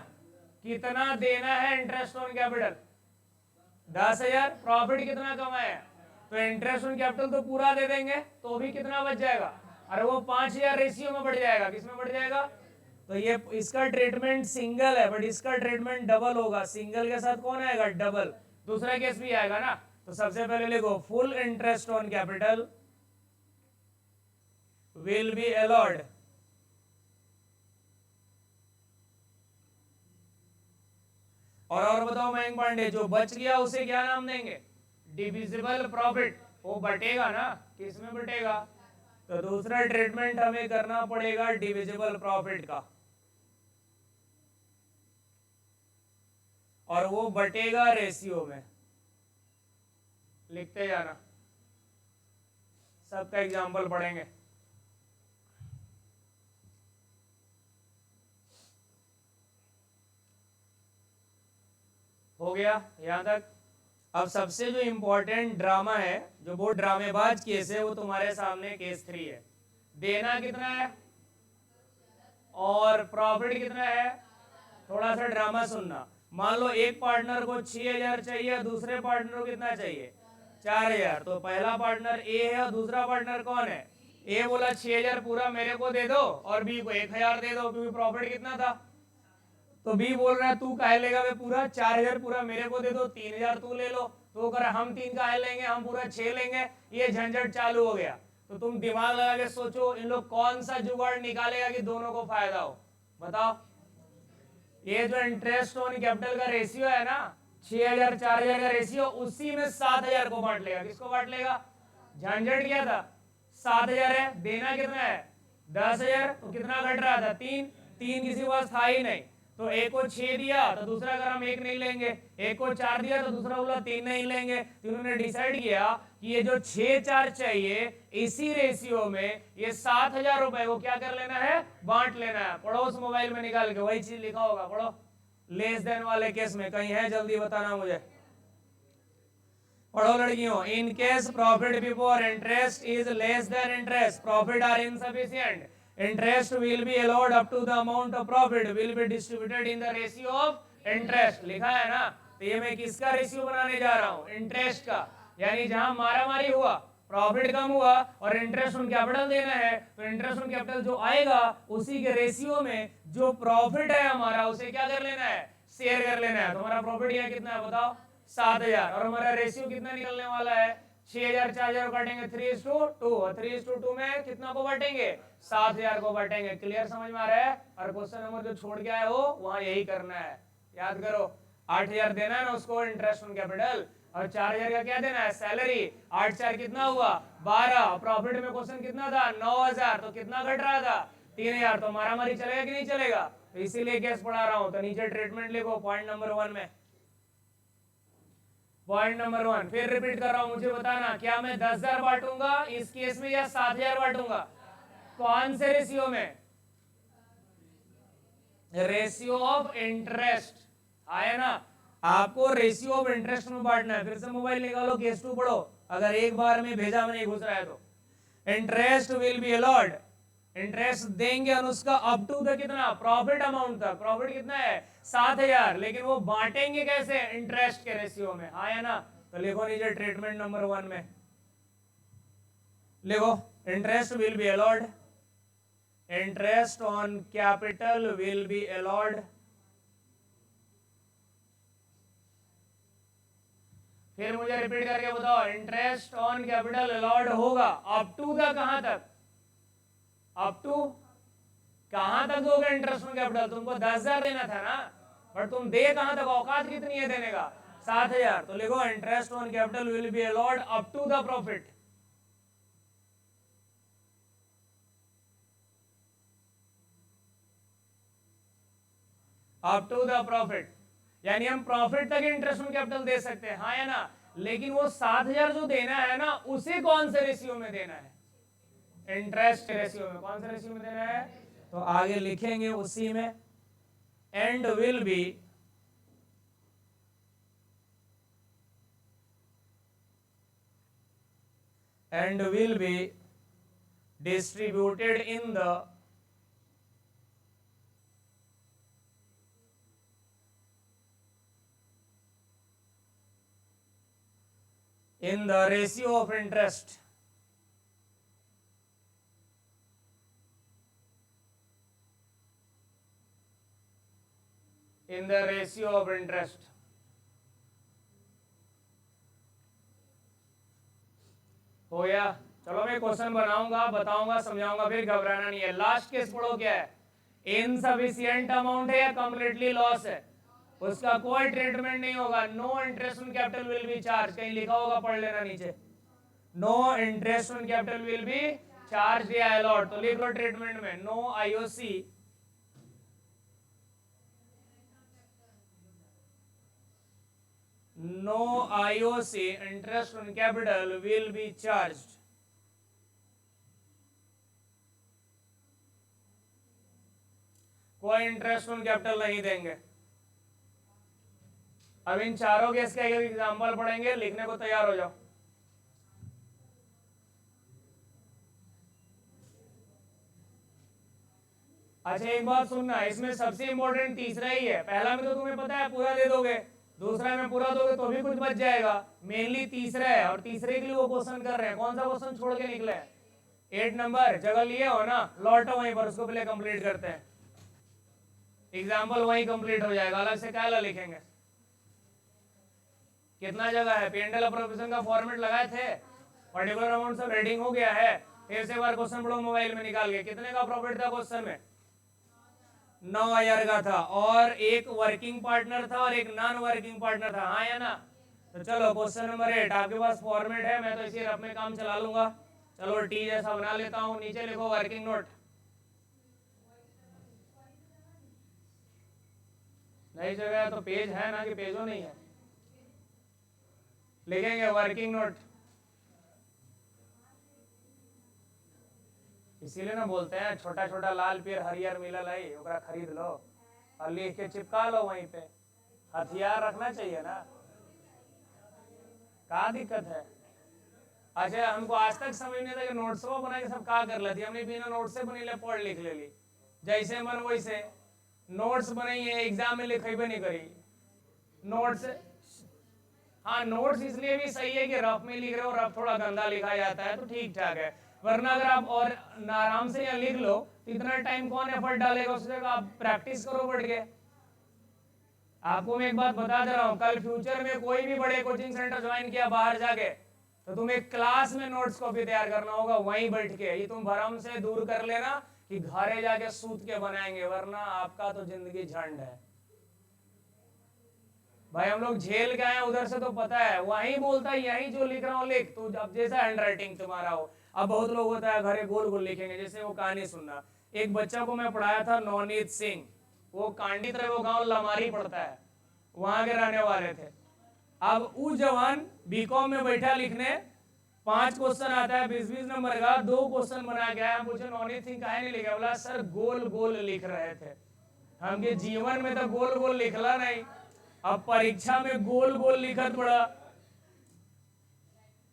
कितना देना है इंटरेस्ट ऑन कैपिटल? 10,000। प्रॉफिट कितना कमाया? तो इंटरेस्ट ऑन कैपिटल तो पूरा दे देंगे, तो भी कितना बच जाएगा? अरे वो 5,000 रेशियो में बढ़ जाएगा। किसमें बढ़ जाएगा? तो ये इसका ट्रीटमेंट सिंगल है, बट इसका ट्रीटमेंट डबल होगा। सिंगल के साथ कौन आएगा? डबल। दूसरा केस भी आएगा ना, तो सबसे पहले लिखो full interest on capital will be allowed और बताओ मयंक पांडे, जो बच गया उसे क्या नाम देंगे? Divisible profit. वो बटेगा ना, किस में बटेगा? तो दूसरा ट्रीटमेंट हमें करना पड़ेगा डिविजिबल प्रॉफिट का, और वो बटेगा रेशियो में। लिखते जाना, सबका एग्जाम्पल पढ़ेंगे। हो गया यहां तक? अब सबसे जो इंपॉर्टेंट ड्रामा है, जो बहुत ड्रामेबाज केस है, वो तुम्हारे सामने केस 3 है। देना कितना है और प्रॉफिट कितना है? थोड़ा सा ड्रामा सुनना। मान लो एक पार्टनर को 6000 चाहिए, दूसरे पार्टनर को कितना चाहिए? 4000। तो पहला पार्टनर ए है और दूसरा पार्टनर कौन है? ए बोला 6000 पूरा मेरे को दे दो और बी को 1000 दे दो, क्योंकि प्रॉफिट कितना था। तो बी बोल रहा है तू काहे लेगा वे पूरा? 4000 पूरा मेरे को दे दो, 3000 तू ले लो। तो कर हम 3 काहे लेंगे, हम पूरा 6 लेंगे। ये झंझट चालू हो गया। तो तुम दिमाग लगा के सोचो इन लोग कौन सा जुगाड़ निकालेगा कि दोनों को फायदा हो। बताओ। ये जो इंटरेस्ट ऑन कैपिटल का रेशियो है ना, 6000 4000 का रेशियो, उसी में 7000 को बांट लेगा। किसको बांट लेगा? झंझट क्या था? 7000 है, देना कितना है? 10000। तो कितना घट रहा था? 3 किसी के पास था ही नहीं। तो एक को 6 दिया तो दूसरा अगर हम 1 नहीं लेंगे, एक को 4 दिया तो दूसरा बोला 3 नहीं लेंगे। तो उन्होंने डिसाइड किया कि ये जो 6 4 चाहिए, इसी रेशियो में ये 7000 रुपए को क्या कर लेना है? बांट लेना है। पढ़ो उस मोबाइल में निकाल के, वही चीज लिखा होगा। पढ़ो लेस देन वाले केस में कहीं है, जल्दी बताना मुझे। पढ़ो लड़कियों। In case profit before interest is less than interest, profit are insufficient, interest will be allowed up to the amount of profit will be distributed in the ratio of interest। लिखा है ना? तो ये मैं किसका रेशियो बनाने जा रहा हूँ? इंटरेस्ट का। यानी जहां मारामारी हुआ, प्रॉफिट कम हुआ और इंटरेस्ट ऑन कैपिटल देना है, तो इंटरेस्ट ऑन कैपिटल जो आएगा उसी के रेशियो में जो प्रॉफिट है हमारा, उसे क्या कर लेना है? शेयर कर लेना है। तो हमारा प्रॉफिट यहाँ कितना है बताओ? 7000। और हमारा रेशियो कितना निकलने वाला है? 6000 4000 काटेंगे 3:2 और 3:2 में कितना को बांटेंगे? 7000 को बांटेंगे। क्लियर समझ में आ रहा है? और क्वेश्चन नंबर जो छोड़ के आए हो वहां यही करना है। याद करो, 8000 देना है ना उसको इंटरेस्ट ऑन कैपिटल, और 4000 का क्या देना है? सैलरी। 8 4 कितना हुआ? 12। प्रॉफिट में क्वेश्चन कितना था? 9000। तो कितना घट रहा था? 3000। तो मारामारी चलेगा कि नहीं चलेगा? तो इसीलिए केस पढ़ा रहा हूं। तो नीचे ट्रीटमेंट लिखो पॉइंट नंबर 1 में। पॉइंट नंबर 1 फिर रिपीट कर रहा हूं, मुझे बताना क्या मैं 10000 बांटूंगा इस केस में या 7000 बांटूंगा? कौन से रेशियो में? Ratio of interest. आया ना? आपको रेशियो ऑफ इंटरेस्ट में बांटना है। फिर से मोबाइल निकालो, केस 2 पढ़ो, अगर एक बार में भेजा में नहीं घुस रहा है तो। Interest will be allowed, interest देंगे और उसका अप टू द कितना? प्रॉफिट अमाउंट तक। प्रॉफिट कितना है? 7000। लेकिन वो बांटेंगे कैसे? इंटरेस्ट के रेशियो में। आया ना? तो लिखो नीचे ट्रीटमेंट नंबर 1 में लिखो, interest will be allowed, interest on capital will be allowed. फिर मुझे रिपीट करके बताओ, इंटरेस्ट ऑन कैपिटल अलॉड होगा अप टू द कहां तक? अप टू कहां तक दोगे इंटरेस्ट ऑन कैपिटल? तुमको 10000 देना था ना, बट तुम दे कहां तक? औकात कितनी है देने का? 7000। तो लिखो interest on capital will be allowed up to the profit. Up to the profit, यानी हम प्रॉफिट तक इंटरेस्ट ऑन कैपिटल दे सकते हैं, हाँ या ना? लेकिन वो 7000 जो देना है ना, उसे कौन से रेशियो में देना है? इंटरेस्ट रेशियो में। कौन से रेशियो में देना है? तो आगे लिखेंगे उसी में, and will be distributed in the ratio of interest in the ratio of interest। हो गया। चलो मैं क्वेश्चन बनाऊंगा, बताऊंगा, समझाऊंगा, फिर घबराना नहीं है। लास्ट केस पढ़ो क्या है, इनसफिशिएंट अमाउंट है या कंप्लीटली लॉस है, उसका कोई ट्रीटमेंट नहीं होगा। No interest on capital will be charge, कहीं लिखा होगा पढ़ लेना नीचे, no interest on capital will be charge या अलॉट, तो लिख लो ट्रीटमेंट में no IOC, no IOC interest on capital will be charged. कोई इंटरेस्ट ऑन कैपिटल नहीं देंगे। अब इन चारों केस का एक एग्जांपल पढ़ेंगे, लिखने को तैयार हो जाओ। अच्छा एक बात सुनना, इसमें सबसे इंपॉर्टेंट तीसरा ही है। पहला में तो तुम्हें पता है पूरा दे दोगे, दूसरा में पूरा दोगे तो भी कुछ बच जाएगा, मेनली तीसरा है, और तीसरे के लिए वो क्वेश्चन कर रहे हैं। कौन सा क्वेश्चन छोड़ के निकले? 8 नंबर जगह लिए हो ना, लौटो वहीं पर, उसको पहले कंप्लीट करते हैं, एग्जाम्पल वहीं कंप्लीट हो जाएगा, अलग से क्या लिखेंगे। कितना जगह है? पेंडल अप्रोप्रिएशन का फॉर्मेट लगाए थे, पर्टिकुलर अमाउंट सब रेडिंग हो गया है। फिर से बार क्वेश्चन पढ़ो मोबाइल में निकाल के, कितने का प्रॉफिट था क्वेश्चन में? 9,000 का था, और एक वर्किंग पार्टनर था और एक नॉन वर्किंग पार्टनर था, हाँ या ना? तो चलो क्वेश्चन नंबर 8, आपके पास फॉर्मेट है, मैं तो इसी रफ में काम चला लूंगा। चलो टी जैसा बना लेता हूं, नीचे लिखो वर्किंग नोट। नई जगह है तो पेज है ना, कि पेजो नहीं है, लिखेंगे वर्किंग नोट। इसीलिए ना बोलते हैं छोटा छोटा लाल पेड़ हरियर मिलल है, ओकरा खरीद लो और लिख के चिपका लो वहीं पे, हथियार रखना चाहिए ना, क्या दिक्कत है? अच्छा हमको आज तक समझ नहीं था कि नोट्स बना के सब क्या कर लेती, हमने बिना नोट से बनी ले पढ़ लिख ले ली, जैसे मन वैसे नोट्स बनाई है, एग्जाम में लिखेबे नहीं करी नोट्स। हाँ नोट्स इसलिए भी सही है कि रफ में लिख रहे हो, रफ थोड़ा गंदा लिखा जाता है तो ठीक ठाक है, वरना अगर आप और आराम से यहाँ लिख लो तो इतना टाइम कौन एफर्ट डालेगा, उस जगह आप प्रैक्टिस करो बढ़ के। आपको मैं एक बात बता दे रहा हूँ, कल फ्यूचर में कोई भी बड़े कोचिंग सेंटर ज्वाइन किया बाहर जाके, तो तुम्हें क्लास में नोट्स कॉपी तैयार करना होगा वहीं बैठ के। ये तुम भरम से दूर कर लेना कि घरे जाके सूत के बनाएंगे, वरना आपका तो जिंदगी झंड है भाई। हम लोग झेल के आए उधर से तो पता है, वहीं बोलता है यहीं जो लिख रहा हूँ लिख, तो अब जैसा हैंड राइटिंग तुम्हारा हो। अब बहुत लोग होता है घरे गोल गोल लिखेंगे, जैसे वो कहानी सुनना, एक बच्चा को मैं पढ़ाया था नवनीत सिंह, वो कांडित वो गांव लमारी पड़ता है, वहां के रहने वाले थे। अब वो जवान बीकॉम में बैठा लिखने, 5 क्वेश्चन आता है 20-20 नंबर का, 2 क्वेश्चन बना के आया, पूछे नवनीत सिंह काहे नहीं लिखा? बोला सर गोल गोल लिख रहे थे, हमके जीवन में तो गोल गोल लिखला नहीं, अब परीक्षा में गोल गोल लिखत पड़ा।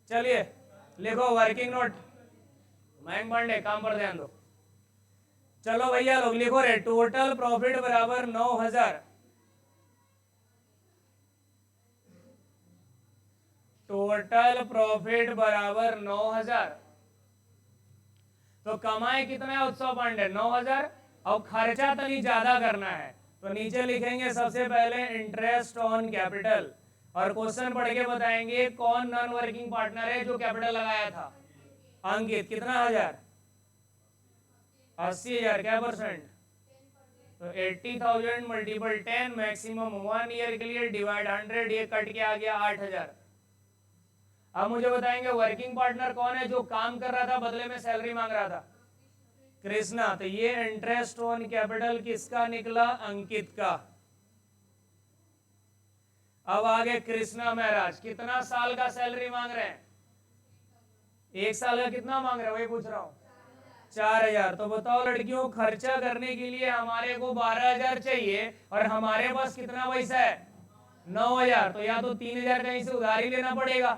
चलिए लिखो वर्किंग नोट, मयंक पांडे काम पर ध्यान दो। चलो भैया लोग लिखो रे, टोटल प्रॉफिट बराबर 9,000, टोटल प्रॉफिट बराबर 9,000, तो कमाए कितना है उत्सव पांडे? 9,000, और खर्चा तनी ज्यादा करना है, तो नीचे लिखेंगे सबसे पहले इंटरेस्ट ऑन कैपिटल, और क्वेश्चन पढ़ के बताएंगे कौन नॉन वर्किंग पार्टनर है जो कैपिटल लगाया था। अंकित कितना हजार? 80,000, क्या परसेंट? तो 80,000 मल्टीपल 10, मैक्सिमम 1 ईयर के लिए डिवाइड 100, ये कट के आ गया 8,000। अब मुझे बताएंगे वर्किंग पार्टनर कौन है जो काम कर रहा था बदले में सैलरी मांग रहा था? कृष्णा, तो ये इंटरेस्ट ऑन कैपिटल किसका निकला? अंकित का। अब आगे कृष्णा महाराज कितना साल का सैलरी मांग रहे हैं? 1 साल का कितना मांग रहे हैं वही पूछ रहा हूं, 4,000। तो बताओ लड़कियों, खर्चा करने के लिए हमारे को 12,000 चाहिए और हमारे पास कितना पैसा है? 9,000। तो या तो 3,000 कहीं से उधारी लेना पड़ेगा,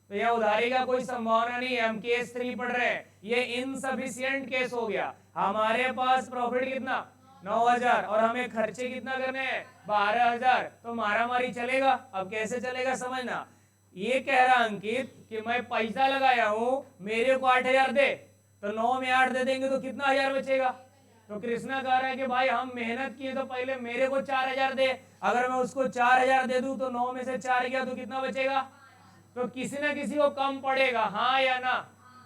तो यह उधारी का कोई संभावना नहीं है। हम केस 3 पढ़ रहे हैं, ये इनसफिशिएंट केस हो गया। हमारे पास प्रॉफिट कितना? 9,000, और हमें खर्चे कितना करने हैं? 12,000। तो मारामारी चलेगा। अब कैसे चलेगा समझना, ये कह रहा अंकित कि मैं पैसा लगाया हूं, मेरे को 8,000 दे, तो 9 में 8 दे देंगे तो कितना 1,000 बचेगा? तो कृष्णा कह रहा है कि भाई हम मेहनत किए तो पहले मेरे को 4,000 दे, अगर मैं उसको 4,000 दे दूं तो 9 में से 4 गया तो कितना बचेगा? तो किसी ना किसी को कम पड़ेगा, हाँ या ना?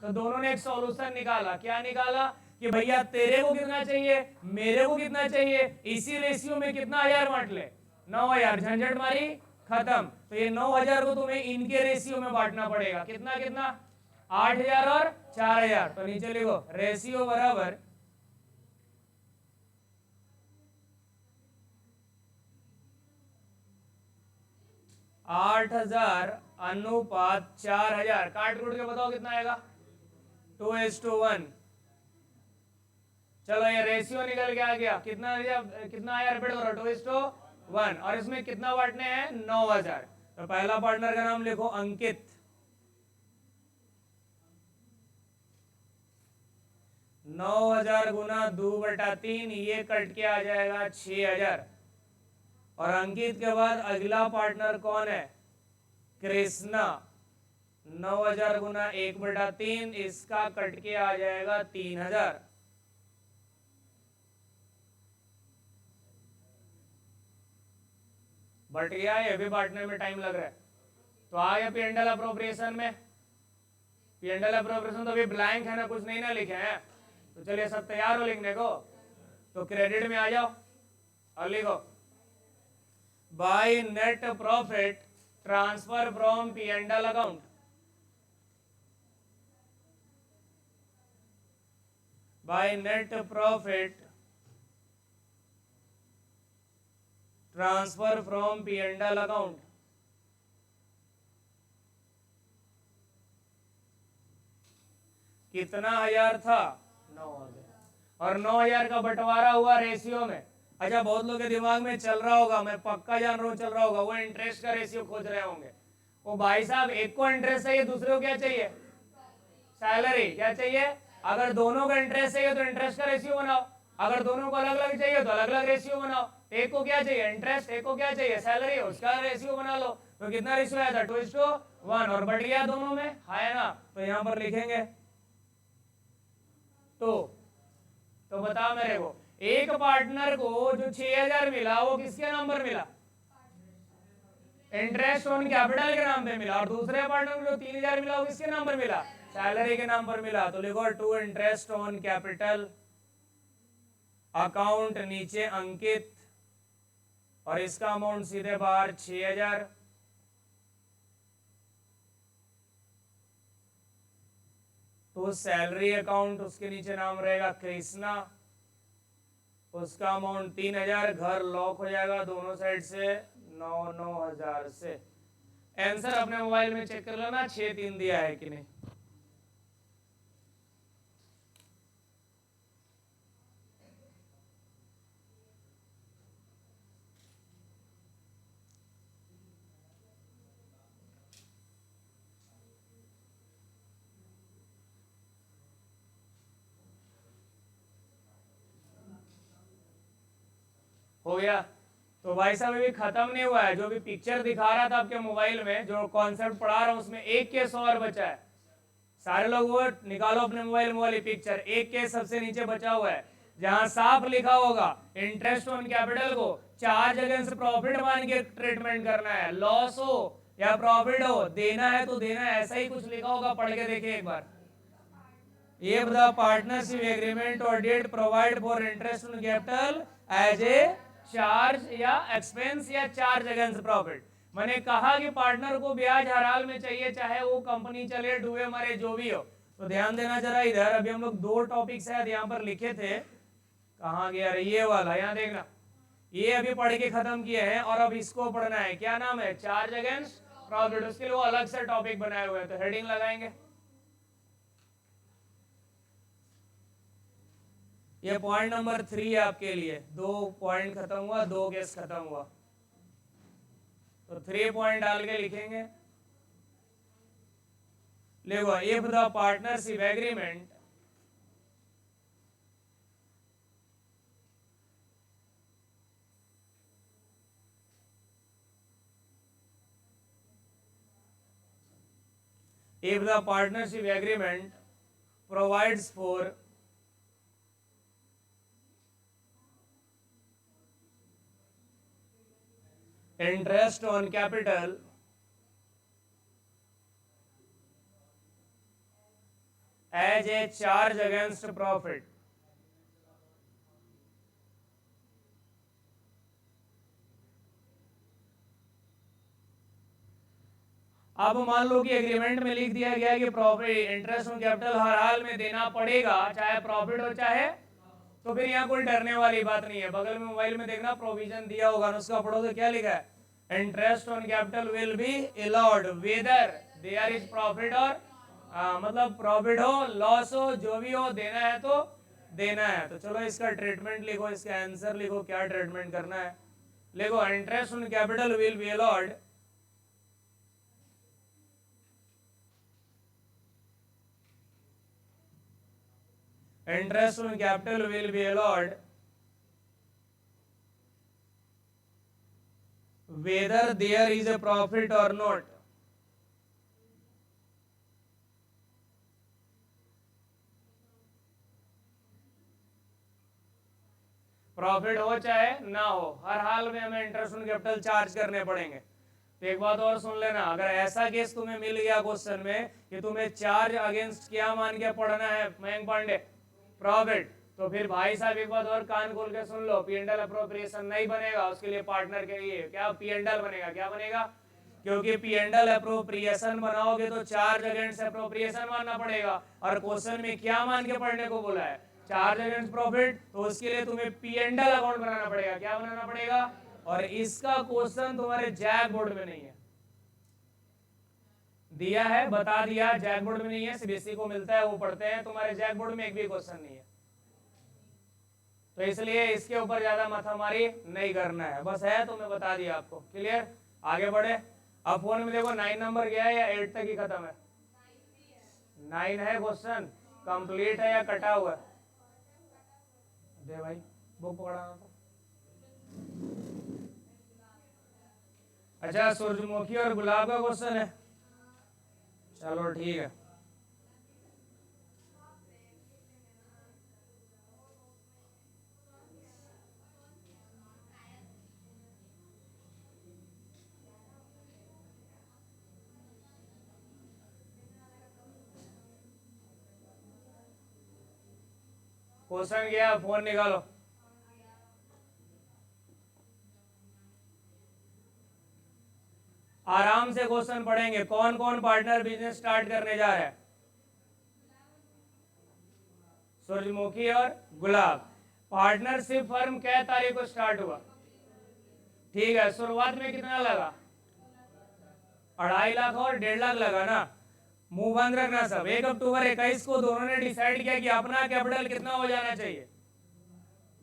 तो दोनों ने एक सॉल्यूशन निकाला। क्या निकाला कि भैया तेरे को कितना चाहिए, मेरे को कितना चाहिए, इसी रेशियो में कितना 1000 बांट ले, 9000, झंझट मारी खत्म। तो ये 9000 को तुम्हें इनके रेशियो में बांटना पड़ेगा। कितना कितना, 8000 और 4000। तो नीचे लिखो रेशियो बराबर 8000 अनुपात 4000। काट कूट के बताओ कितना आएगा, 2:1। चलो ये रेशियो निकल के आ गया। कितना कितना आया, रिपीट करो, 2:1। और इसमें कितना बांटने हैं, 9000। तो पहला पार्टनर का नाम लिखो अंकित। 9000 गुना 2/3, ये कट के आ जाएगा 6000। और अंकित के बाद अगला पार्टनर कौन है, कृष्णा। 9000 गुना 1/3, इसका कट के आ जाएगा 3000। बट गया, ये भी बांटने में टाइम लग रहा है। तो आ गया पीएनएल अप्रोप्रिएशन में। पीएनएल अप्रोप्रिएशन तो अभी ब्लैंक है ना, कुछ नहीं ना लिखे हैं। तो चलिए सब तैयार हो लिखने को, तो क्रेडिट में आ जाओ और लिखो by net profit transfer from PNL account. By net profit transfer from PNL account. कितना 1000 था, 9000। और 9000 का बंटवारा हुआ रेशियो में। अच्छा, बहुत लोगों के दिमाग में चल रहा होगा, मैं पक्का जान रहा हूं चल रहा होगा, वो इंटरेस्ट का रेशियो खोज रहे होंगे। वो भाई साहब, एक को इंटरेस्ट चाहिए, दूसरे को क्या चाहिए, सैलरी। क्या चाहिए, अगर दोनों का इंटरेस्ट चाहिए तो इंटरेस्ट का रेशियो बनाओ, अगर दोनों को अलग अलग चाहिए तो अलग अलग रेशियो बनाओ। एक को क्या चाहिए, इंटरेस्ट, एक को क्या चाहिए, सैलरी, उसका रेशियो बना लो। तो कितना रेशियो आया था, 2:1। और बढ़ गया दोनों में, है ना। तो यहां पर लिखेंगे तो बता मेरे को, एक पार्टनर को जो 6000 मिला वो किसके नाम पर मिला, इंटरेस्ट ऑन कैपिटल के नाम पे मिला। और दूसरे पार्टनर को जो 3000 मिला वो किसके नाम पर मिला, सैलरी के नाम पर मिला। तो लिखो to interest on capital account, नीचे अंकित, और इसका अमाउंट सीधे बाहर 6000। तो सैलरी अकाउंट, उसके नीचे नाम रहेगा कृष्णा, उसका अमाउंट 3000। घर लॉक हो जाएगा दोनों साइड से 9,000 से। आंसर अपने मोबाइल में चेक कर लेना, 6-3 दिया है कि नहीं। हो गया। तो भाई साहब अभी खत्म नहीं हुआ है, जो भी पिक्चर दिखा रहा था आपके मोबाइल में, जो कॉन्सेप्ट पढ़ा रहा हूं उसमें एक केस और बचा है। सारे लोग वो निकालो अपने मोबाइल में वाली पिक्चर, एक केस सबसे नीचे बचा हुआ है, जहां साफ लिखा होगा इंटरेस्ट ऑन कैपिटल को चार्ज अगेंस्ट प्रॉफिट मान के ट्रीटमेंट करना है। लॉस हो या प्रॉफिट हो, देना है तो देना है, ऐसा ही कुछ लिखा होगा, पढ़ के देखिए एक बार। If the partnership agreement or deed provide for interest on capital as a charge या expense या charge against profit, मैंने कहा कि पार्टनर को ब्याज हर हाल में चाहिए, चाहे वो कंपनी चले, डूबे मरे, जो भी हो। तो ध्यान देना जरा इधर, अभी हम लोग 2 टॉपिक शायद यहाँ पर लिखे थे, कहाँ गया ये वाला, यहाँ देखना, ये अभी पढ़ के खत्म किए हैं। और अब इसको पढ़ना है, क्या नाम है, चार्ज अगेंस्ट प्रॉफिट। उसके लिए वो अलग से टॉपिक बनाए हुए हैं, तो हेडिंग लगाएंगे। ये पॉइंट नंबर 3 है आपके लिए। 2 पॉइंट खत्म हुआ, 2 केस खत्म हुआ, तो 3 पॉइंट डाल के लिखेंगे। देखो, if the partnership agreement provides for interest on capital as a charge against profit. अब मान लो कि एग्रीमेंट में लिख दिया गया कि प्रॉफिट इंटरेस्ट ऑन कैपिटल हर हाल में देना पड़ेगा, चाहे प्रॉफिट हो चाहे, तो फिर यहाँ कोई डरने वाली बात नहीं है। बगल में मोबाइल में देखना प्रोविजन दिया होगा, उसका पढ़ो तो क्या लिखा है, interest on capital will be allowed whether there is profit और मतलब प्रॉफिट हो लॉस हो जो भी हो, देना है तो देना है। तो चलो इसका ट्रीटमेंट लिखो, इसका आंसर लिखो, क्या ट्रीटमेंट करना है लिखो। Interest on capital will be allowed interest on capital will be allowed whether there is a profit or not। Profit हो चाहे ना हो, हर हाल में हमें इंटरेस्ट ऑन कैपिटल चार्ज करने पड़ेंगे। तो एक बात और सुन लेना, अगर ऐसा केस तुम्हें मिल गया क्वेश्चन में कि तुम्हें चार्ज अगेंस्ट क्या मान के पढ़ना है मयंक पांडे, प्रॉफिट, तो फिर भाई साहब एक बात और कान खोल के सुन लो, पी एंड एल अप्रोप्रिएशन नहीं बनेगा, उसके लिए पार्टनर के लिए क्या पी एंड एल बनेगा। क्या बनेगा, क्योंकि पी एंड एल अप्रोप्रिएशन बनाओगे तो चार्ज अगेंस्ट अप्रोप्रिएशन मानना पड़ेगा, और क्वेश्चन में क्या मान के पढ़ने को बोला है, चार्ज अगेंस्ट प्रॉफिट, तो उसके लिए तुम्हें पी एंड एल अकाउंट बनाना पड़ेगा। क्या बनाना पड़ेगा, और इसका क्वेश्चन तुम्हारे जैक बोर्ड में नहीं है, दिया है बता दिया, जैक बोर्ड में नहीं है, सीबीएसई को मिलता है वो पढ़ते हैं, तुम्हारे जैक बोर्ड में एक भी क्वेश्चन नहीं है। तो इसलिए इसके ऊपर ज्यादा माथामारी नहीं करना है, बस है तो मैं बता दिया आपको। क्लियर, आगे बढ़े। अब फोन में देखो 9 नंबर गया है या 8 तक ही खत्म है, 9 है क्वेश्चन, कंप्लीट है या कटा हुआ है, दे भाई बुक पकड़ाना था। अच्छा, सूरजमुखी और गुलाब का क्वेश्चन है, चलो ठीक है। क्वेश्चन गया, फोन निकालो। आराम से क्वेश्चन पढ़ेंगे। कौन कौन पार्टनर बिजनेस स्टार्ट करने जा रहा है, सूरजमुखी और गुलाब। पार्टनरशिप फर्म क्या तारीख को स्टार्ट हुआ, ठीक है, शुरुआत में कितना लगा, 2.5 लाख और 1.5 लाख लगा ना, मुंह बंद रखना सब। 1 अक्टूबर 21 को दोनों ने डिसाइड किया कि अपना कैपिटल कितना हो जाना चाहिए,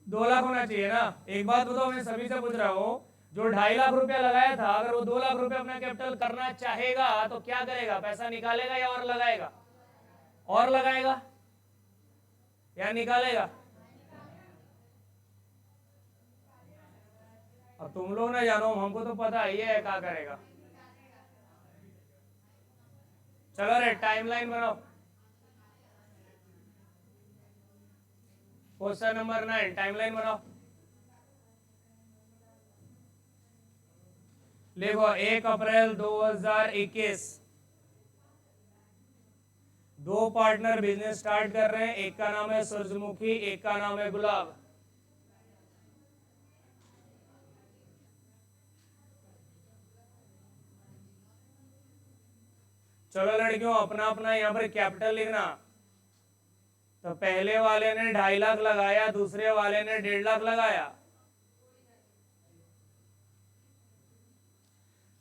2 लाख होना चाहिए ना। एक बात बताओ, मैं सभी से पूछ रहा हूँ, जो 2.5 लाख रुपया लगाया था, अगर वो 2 लाख रुपया अपना कैपिटल करना चाहेगा तो क्या करेगा, पैसा निकालेगा या और लगाएगा, और लगाएगा या निकालेगा। अब तुम लोग ना जानो, हमको तो पता ही है क्या करेगा। चलो रे टाइमलाइन बनाओ। क्वेश्चन नंबर 9 टाइमलाइन बनाओ। देखो 1 अप्रैल 2021 दो पार्टनर बिजनेस स्टार्ट कर रहे हैं, एक का नाम है सूरजमुखी, एक का नाम है गुलाब। चलो लड़कियों, अपना अपना यहाँ पर कैपिटल लिखना। तो पहले वाले ने 2.5 लाख लगाया, दूसरे वाले ने 1.5 लाख लगाया।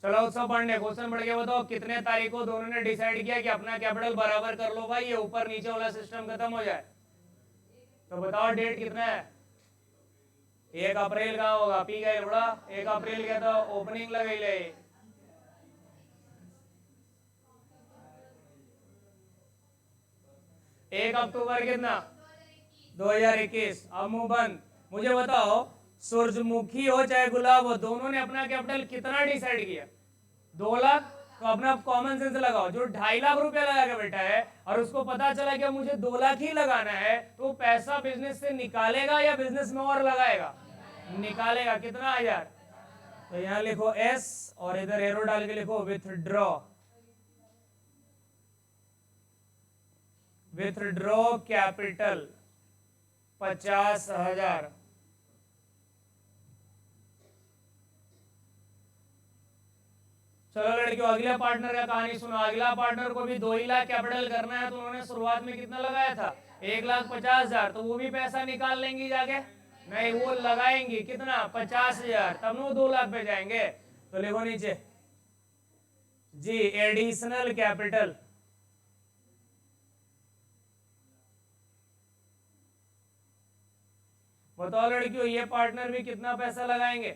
चलो उत्सव पांडे, क्वेश्चन पढ़ के बताओ, कितने तारीख को दोनों ने डिसाइड किया कि अपना कैपिटल बराबर कर लो भाई, ये ऊपर नीचे वाला सिस्टम खत्म हो जाए। तो बताओ डेट कितना है, 1 अप्रैल का होगा, पी गए बड़ा, 1 अप्रैल के तो ओपनिंग लगाई ले। एक अक्टूबर कितना, 2021। अब मुंह बंद, मुझे बताओ सूरजमुखी हो चाहे गुलाब हो, दोनों ने अपना कैपिटल कितना डिसाइड किया, 2 लाख। तो अपना कॉमन सेंस लगाओ, जो 2.5 लाख रुपया लगा के बैठा है और उसको पता चला कि मुझे 2 लाख ही लगाना है, तो पैसा बिजनेस से निकालेगा या बिजनेस में और लगाएगा, निकालेगा। कितना 1000। तो यहां लिखो एस और इधर एरो डाल के लिखो विथड्रॉ। Withdraw capital 50,000। चलो लड़कियों, अगले पार्टनर का कहानी सुनो। अगला पार्टनर को भी 2 ही लाख कैपिटल करना है, तो उन्होंने शुरुआत में कितना लगाया था? 1,50,000। तो वो भी पैसा निकाल लेंगी जाके? नहीं, वो लगाएंगी कितना? 50,000, तब वो 2 लाख पे जाएंगे। तो लिखो नीचे जी, एडिशनल कैपिटल। बताओ लड़कियों, ये पार्टनर भी कितना पैसा लगाएंगे?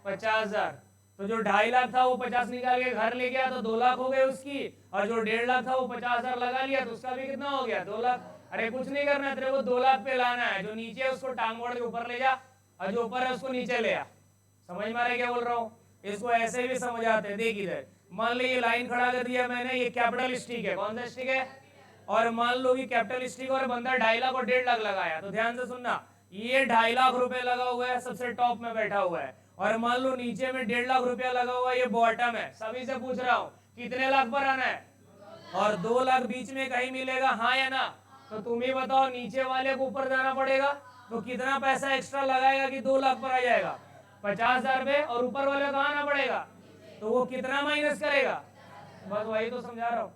50,000। तो जो 2.5 लाख था वो 50 निकाल के घर ले गया, तो 2 लाख हो गए उसकी। और जो 1.5 लाख था वो 50,000 लगा लिया, तो उसका भी कितना हो गया? 2 लाख। अरे कुछ नहीं करना, तेरे को 2 लाख पे लाना है। जो नीचे है उसको टांग मोड़ के ऊपर ले जा, और जो ऊपर है उसको नीचे ले आ। समझ में आ रहा है क्या बोल रहा हूँ? इसको ऐसे भी समझ आते हैं। देख इधर, मान लो ये लाइन खड़ा कर दिया मैंने, ये कैपिटल स्टिक है। कौन सा स्टिक है? और मान लो कि कैपिटल स्टिक और बंदा 2.5 लाख और 1.5 लाख लगाया। तो ध्यान से सुनना, ये 2.5 लाख रुपए लगा हुआ है, सबसे टॉप में बैठा हुआ है। और मान लो नीचे में 1.5 लाख रुपया लगा हुआ है, ये बॉटम है। सभी से पूछ रहा हूँ, कितने लाख पर आना है? और 2 लाख बीच में कहीं मिलेगा, हाँ या ना? तो तुम ही बताओ, नीचे वाले को ऊपर जाना पड़ेगा, तो कितना पैसा एक्स्ट्रा लगाएगा कि 2 लाख पर आ जाएगा? 50,000 पे। और ऊपर वाले को आना पड़ेगा, तो वो कितना माइनस करेगा? बस वही तो समझा रहा हूँ,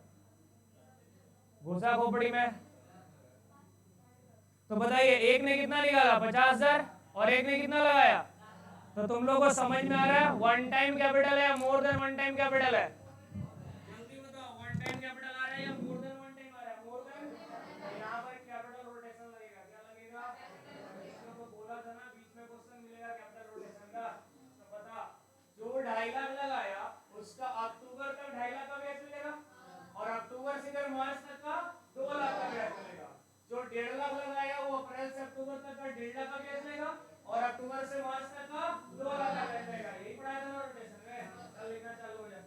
घुसा खोपड़ी में। तो बताइए, एक ने कितना निकाला? 50,000, और एक ने कितना लगाया? तो तुम लोग को समझ में आ रहा है वन टाइम कैपिटल है या more than one time capital है? जल्दी बताओ, वन टाइम कैपिटल आ रहा है या मोर देन वन टाइम आ रहा है? More than. यहाँ पर कैपिटल रोटेशन लगेगा। क्या लगेगा? इसमें तो बोला था ना, बीच में क्वेश्चन मिलेगा कैपिटल रोटेशन का। तो बता, जो 2.5 लाख लगाया उसका अक्टूबर तक 2.5 लाख का ब्याज मिलेगा, और अक्टूबर से इधर मार्च तक का 2 लाख का ब्याज मिलेगा। जो 1.5 लाख लगाया वो अप्रैल से अक्टूबर तक का 1.5 लाख का ब्याज लेगा, और अक्टूबर से मार्च तक का 2 लाख का ब्याज लेगा। यही पढ़ाया था ना रोटेशन में। कल लिखना चालू हो जाए।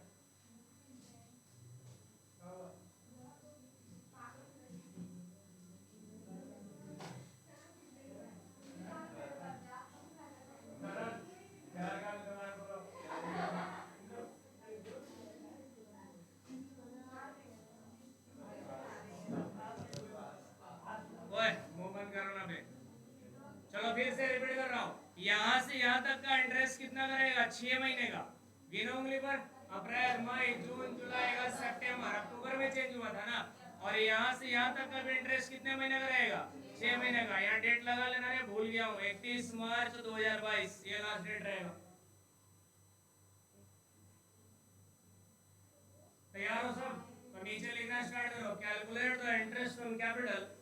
चलो फिर से रिपीट कर रहा हूँ, यहाँ से यहाँ तक का इंटरेस्ट कितना करेगा? 6 महीने का। गिनो उंगली पर, अप्रैल, मई, जून, जुलाई, अगस्त, सितंबर, अक्टूबर में चेंज हुआ था ना। और यहाँ से यहाँ तक का भी इंटरेस्ट कितने महीने का रहेगा? 6 महीने का। यहाँ डेट लगा लेना रे, भूल गया हूँ, 31 मार्च 2022 ये लास्ट डेट रहेगा। तैयार हो सब? तो नीचे लिखना स्टार्ट करो, calculate the interest on capital.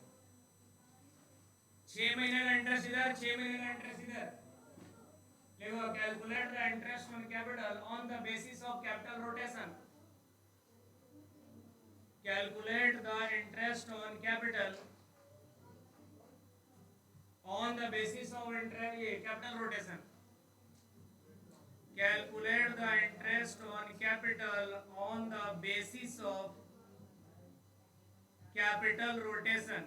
6 महीने का इंटरेस्ट इधर, 6 महीने का इंटरेस्ट इधर। देखो, calculate the interest on capital on the basis of capital rotation. Calculate the interest on capital on the basis of capital rotation. Calculate the interest on capital on the basis of capital rotation.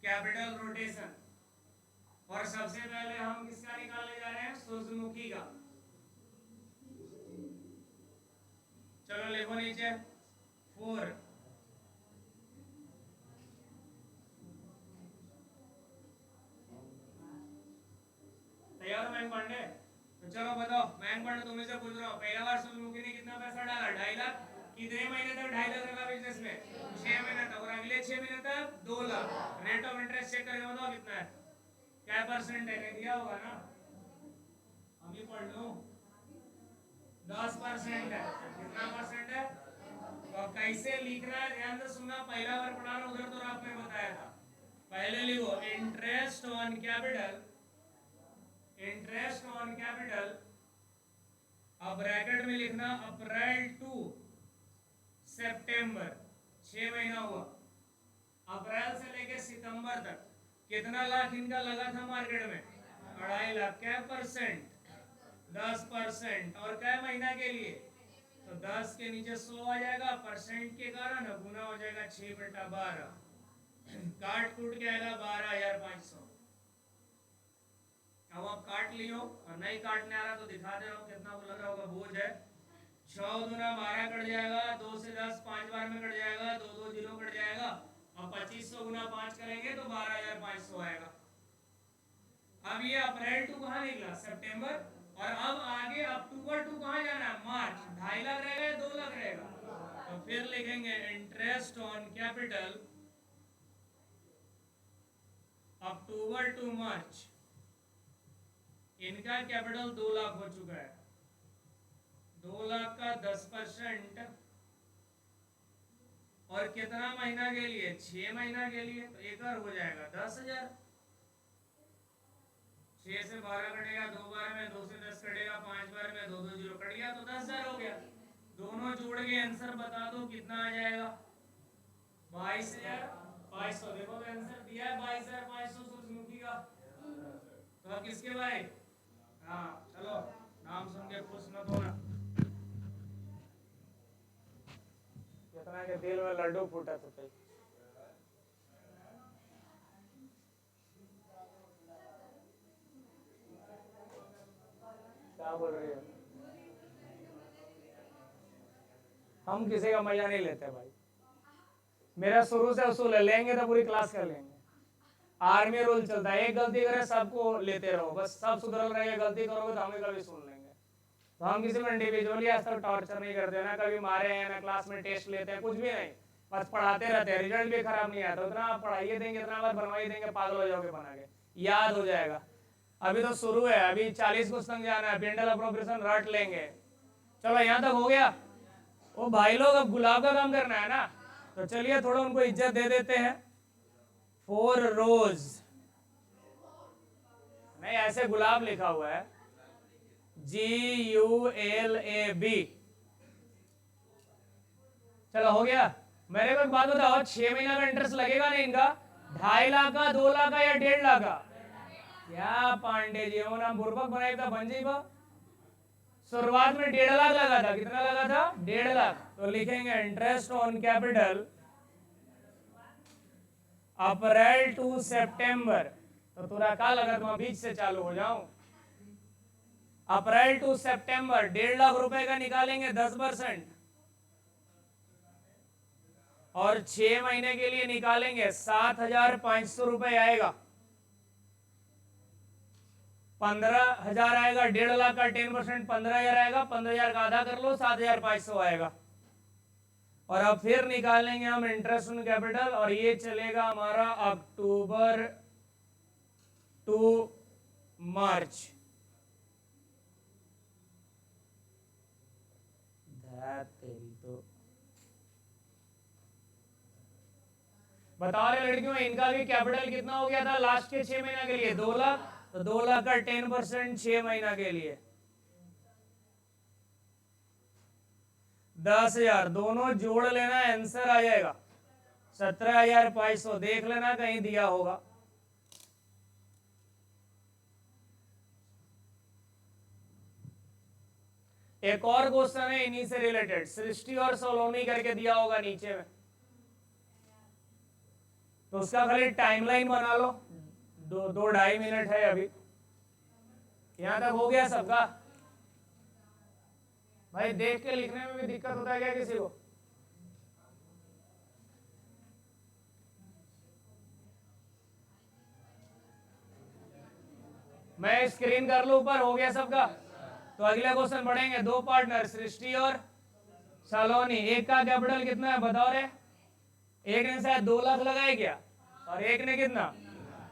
Capital rotation. और सबसे पहले हम किसका निकालने जा रहे हैं? सूर्यमुखी का। चलो लिखो नीचे 4। तैयार हो मयंक पांडे? तो चलो बताओ, मयंक पांडे तुम्हें से पूछ रहा हूँ, पहला बार सूर्यमुखी ने कितना पैसा डाला? 2.5 लाख। कितने महीने तक 2.5 लाख रखा बिजनेस में? 6 महीने तक। और अगले 6 महीने तक 2 lakh. Rate of interest check करके बताओ कितना है? क्या परसेंट है? दिया होगा ना, हम ही पढ़ लो। 10% है। कितना परसेंट है? तो कैसे लिखना है ध्यान से सुनना, पहला बार पढ़ा रहा उधर तो आपने बताया था। पहले लिखो interest on capital, interest on capital, अब ब्रैकेट में लिखना अप्रैल टू सितंबर, 6 महीना हुआ। अप्रैल से लेके सितंबर तक कितना लाख इनका लगा था मार्केट में? 2.5 लाख। क्या परसेंट? 10%। और क्या महीना के लिए? तो 10 के नीचे 100 आ जाएगा, परसेंट के कारण गुना हो जाएगा 6/12। काट कूट के आएगा 12,500। अब आप काट लियो, और नहीं काटने आ रहा तो दिखा दे रहा हूँ कितना लग रहा होगा बोझ है। 6 दूना 12 कट जाएगा, 2 से 10 5 बार में कट जाएगा, 2 2 जीरो कट जाएगा। अब 2500 गुना 5 करेंगे तो 12500 आएगा। अब ये अप्रैल टू कहाँ निकला? सितंबर। और अब आगे अक्टूबर टू कहाँ जाना है? मार्च। 2.5 लाख रहेगा या 2 लाख रहेगा? तो फिर लिखेंगे interest on capital October to March. इनका कैपिटल 2 लाख हो चुका है। 2 लाख का 10% और कितना महीना के लिए? 6 महीना के लिए। तो एक हो जाएगा 10,000। 6 से 12 कटेगा 2 बार में, 2 से 10 कटेगा 5 बार में, 2 2 जीरो कट गया तो 10,000 हो गया। दोनों जोड़ के आंसर बता दो कितना आ जाएगा? 22,500। देखो तो आंसर दिया है 22,500 सूरजमुखी का। तो अब किसके भाई? हाँ चलो, नाम सुन के खुश मत होना। कितना के दिल में लड्डू फूटा तो कहीं। क्या बोल रही है? हम किसी का मजा नहीं लेते भाई। मेरा शुरू से उसूल है, लेंगे तो पूरी क्लास कर लेंगे। आर्मी रूल चलता है, एक गलती करे सबको लेते रहो, बस सब सुधरल रहेगा। गलती करोगे तो हमें कभी सुन लेंगे। तो हम किसी में इंडिविजुअली आज तक टॉर्चर नहीं करते, ना कभी मारे हैं, ना क्लास में टेस्ट लेते हैं, कुछ भी नहीं। बस पढ़ाते रहते हैं, रिजल्ट भी खराब नहीं आता। उतना पढ़ाइए देंगे, इतना बार बनवाई देंगे, पागल हो जाओगे बना के, याद हो जाएगा। अभी तो शुरू है, अभी 40 क्वेश्चन जाना है, पिंडल अप्रोप्रिएशन रट लेंगे। चलो यहाँ तक हो गया। ओ भाई लोग, अब गुलाब का काम करना है ना, तो चलिए थोड़ा उनको इज्जत दे देते हैं। 4 रोज नहीं, ऐसे गुलाब लिखा हुआ है, GULAB। चलो हो गया। मेरे को एक बात बताओ, 6 महीना का इंटरेस्ट लगेगा नहीं इनका? 2.5 लाख का, 2 लाख का या 1.5 लाख का? क्या पांडे जी हो ना, बुर्बक बनाई था बंजी को। शुरुआत में 1.5 लाख लगा था। कितना लगा था? 1.5 लाख। तो लिखेंगे interest on capital April to सितंबर। तो तुरा का लगा, तुम बीच से चालू हो जाऊं। अप्रैल टू सितंबर 1.5 लाख रुपए का निकालेंगे 10%, और 6 महीने के लिए निकालेंगे 7,500 रुपए आएगा। 15,000 आएगा। 1.5 लाख का 10% 15,000 आएगा। 15,000 का आधा कर लो, 7,500 आएगा। और अब फिर निकालेंगे हम इंटरेस्ट ऑन कैपिटल, और ये चलेगा हमारा अक्टूबर टू मार्च। तो बता रहे लड़कियों, इनका भी कैपिटल कितना हो गया था लास्ट के 6 महीना के लिए? 2 लाख। तो 2 लाख का 10% 6 महीना के लिए 10,000। दोनों जोड़ लेना, आंसर आ जाएगा 17,500। देख लेना कहीं दिया होगा। एक और क्वेश्चन है इन्हीं से रिलेटेड, सृष्टि और सोलोनी करके दिया होगा नीचे में, तो उसका खाली टाइमलाइन बना लो। 2-2.5 मिनट है अभी। यहां तक हो गया सबका? भाई देख के लिखने में भी दिक्कत होता है क्या किसी को? मैं स्क्रीन कर लूं ऊपर? हो गया सबका? तो अगले क्वेश्चन पढ़ेंगे। 2 पार्टनर सृष्टि और सलोनी, एक का कैपिटल कितना है बताओ रे? एक ने शायद 2 लाख लगाए क्या, और एक ने कितना?